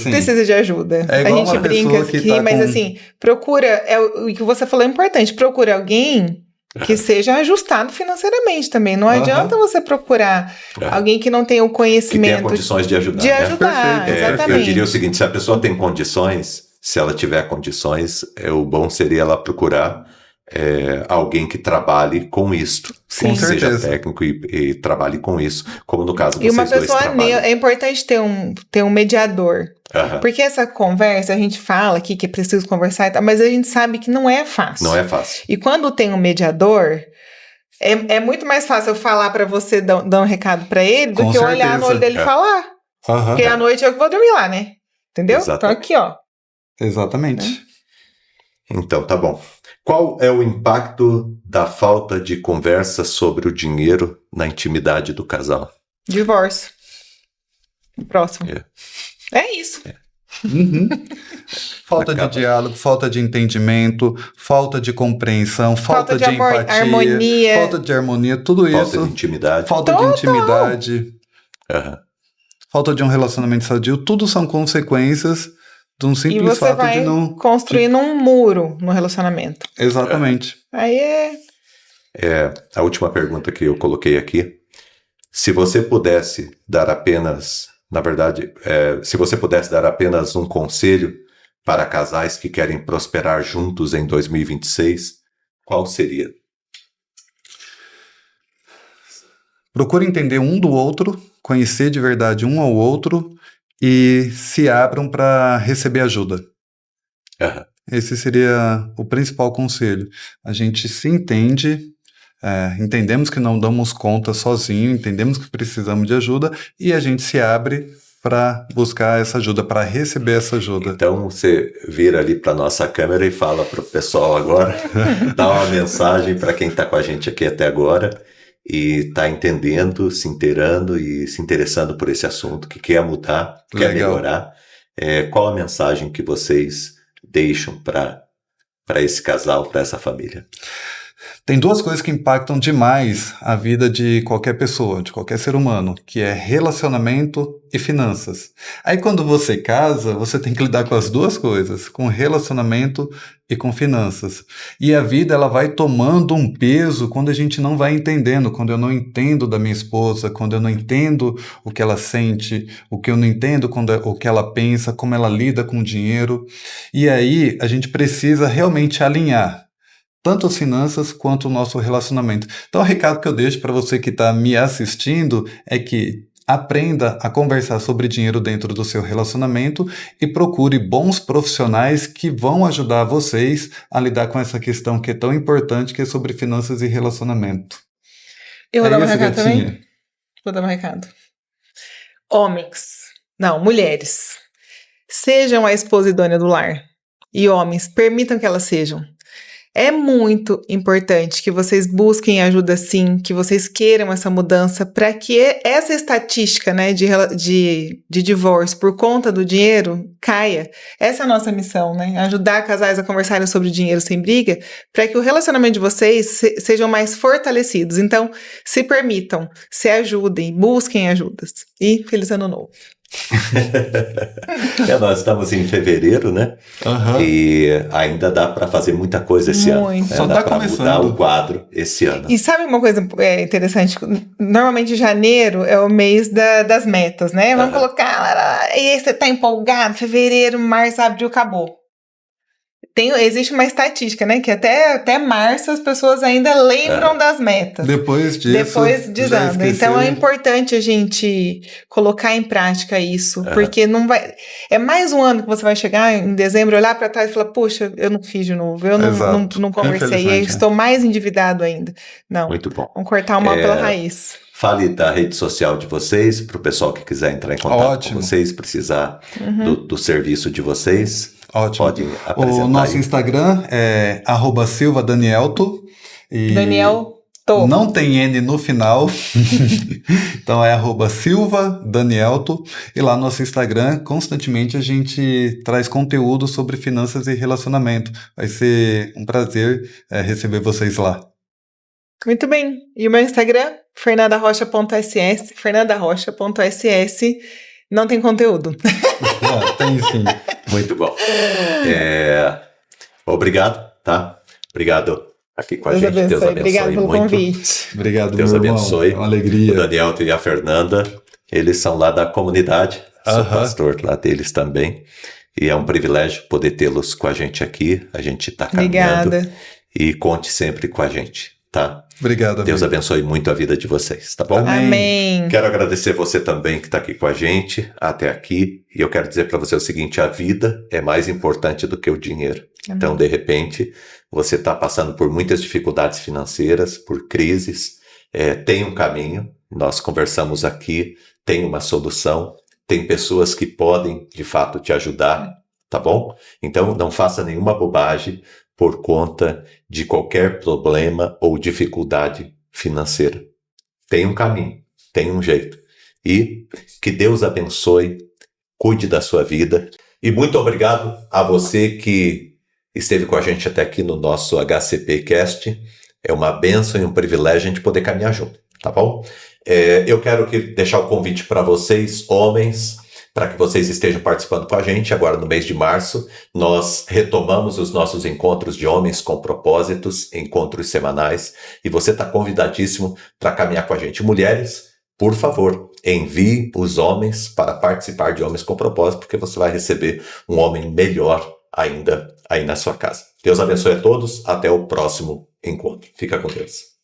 Precisa de ajuda. A gente brinca aqui, mas assim, procura, o que você falou é importante, procura alguém que seja ajustado financeiramente. financeiramente também. Não adianta você procurar alguém que não tenha o conhecimento. Que tenha condições de ajudar. De ajudar, exatamente. Eu diria o seguinte, se a pessoa tem condições, se ela tiver condições, o bom seria ela procurar alguém que trabalhe com isto. Sim. Que seja técnico e trabalhe com isso, como no caso de vocês dois. E uma pessoa trabalham. É importante ter um mediador. Porque essa conversa, a gente fala aqui que é preciso conversar e tal, mas a gente sabe que não é fácil. Não é fácil. E quando tem um mediador, é muito mais fácil eu falar pra você, dar um recado pra ele, do que eu olhar no olho dele e falar. Porque à noite eu que vou dormir lá, né? Entendeu? Exatamente. Então aqui, ó. Exatamente. Então, tá bom. Qual é o impacto da falta de conversa sobre o dinheiro na intimidade do casal? Divórcio. Próximo. É isso. Uhum. Falta de diálogo, falta de entendimento, falta de compreensão, falta de empatia, harmonia. falta de harmonia, tudo isso. Falta de intimidade. Falta de intimidade. Falta de um relacionamento sadio. Tudo são consequências de um simples fato de não... construindo um muro no relacionamento. Exatamente. Aí a última pergunta que eu coloquei aqui. Se você pudesse dar apenas... Na verdade, se você pudesse dar apenas um conselho para casais que querem prosperar juntos em 2026, qual seria? Procure entender um do outro, conhecer de verdade um ao outro e se abram para receber ajuda. Esse seria o principal conselho. A gente se entende, entendemos que não damos conta sozinho, entendemos que precisamos de ajuda e a gente se abre para buscar essa ajuda, para receber essa ajuda. Então você vira ali para nossa câmera e fala para o pessoal agora, dá uma mensagem para quem está com a gente aqui até agora e está entendendo, se inteirando e se interessando por esse assunto, que quer mudar, quer melhorar. Qual a mensagem que vocês deixam para esse casal, para essa família? Tem duas coisas que impactam demais a vida de qualquer pessoa, de qualquer ser humano, que é relacionamento e finanças. Aí quando você casa, você tem que lidar com as duas coisas, com relacionamento e com finanças. E a vida ela vai tomando um peso quando a gente não vai entendendo, quando eu não entendo da minha esposa, quando eu não entendo o que ela sente, o que eu não entendo o que ela pensa, como ela lida com o dinheiro. E aí a gente precisa realmente alinhar tanto as finanças quanto o nosso relacionamento. Então o recado que eu deixo para você que está me assistindo é que aprenda a conversar sobre dinheiro dentro do seu relacionamento e procure bons profissionais que vão ajudar vocês a lidar com essa questão que é tão importante, que é sobre finanças e relacionamento. Eu vou dar um recado também? Vou dar um recado. Mulheres, sejam a esposa idônea do lar. E homens, permitam que elas sejam. É muito importante que vocês busquem ajuda sim, que vocês queiram essa mudança para que essa estatística, né, de divórcio por conta do dinheiro caia. Essa é a nossa missão, né? Ajudar casais a conversarem sobre dinheiro sem briga, para que o relacionamento de vocês sejam mais fortalecidos. Então, se permitam, se ajudem, busquem ajudas. E feliz ano novo. Nós estamos em fevereiro, né? E ainda dá para fazer muita coisa esse ano. Só dá para mudar o quadro esse ano. E sabe uma coisa interessante? Normalmente janeiro é o mês das metas, né? Vamos colocar. E aí você tá empolgado, fevereiro, março, abril, acabou. Existe uma estatística, né? Que até março as pessoas ainda lembram das metas. Depois desanda. Então é importante a gente colocar em prática isso, porque não vai. É mais um ano que você vai chegar em dezembro, olhar para trás e falar: puxa, eu não fiz de novo, eu não conversei, eu estou mais endividado ainda. Não. Muito bom. Vamos cortar o mal pela raiz. Fale da rede social de vocês, para o pessoal que quiser entrar em contato com vocês, precisar do serviço de vocês. Ótimo. Pode apresentar. O nosso Instagram é @silvadanielto. Daniel Não tem N no final. Então é @silvadanielto. E lá no nosso Instagram, constantemente a gente traz conteúdo sobre finanças e relacionamento. Vai ser um prazer receber vocês lá. Muito bem. E o meu Instagram, fernandarocha.ss. fernandarocha.ss. Não tem conteúdo. Tem sim. Muito bom. Obrigado, tá? Obrigado aqui com a gente. Deus abençoe. Obrigado pelo muito. Convite. Obrigado, Deus meu irmão. abençoe. É uma alegria. O Daniel e a Fernanda, eles são lá da comunidade. Sou pastor lá deles também. E é um privilégio poder tê-los com a gente aqui. A gente está caminhando. Obrigada. E conte sempre com a gente, tá? Obrigado, amigo. Deus abençoe muito a vida de vocês, tá bom? Amém. Quero agradecer você também que está aqui com a gente até aqui. E eu quero dizer para você o seguinte, a vida é mais importante do que o dinheiro. Amém. Então, de repente, você está passando por muitas dificuldades financeiras, por crises. Tem um caminho, nós conversamos aqui, tem uma solução. Tem pessoas que podem, de fato, te ajudar, tá bom? Então, não faça nenhuma bobagem por conta de qualquer problema ou dificuldade financeira. Tem um caminho, tem um jeito. E que Deus abençoe, cuide da sua vida. E muito obrigado a você que esteve com a gente até aqui no nosso HCPcast. É uma bênção e um privilégio a gente poder caminhar junto, tá bom? Eu quero deixar o convite para vocês, homens, para que vocês estejam participando com a gente. Agora, no mês de março, nós retomamos os nossos encontros de homens com propósitos, encontros semanais, e você está convidadíssimo para caminhar com a gente. Mulheres, por favor, envie os homens para participar de Homens com Propósito, porque você vai receber um homem melhor ainda aí na sua casa. Deus abençoe a todos. Até o próximo encontro. Fica com Deus.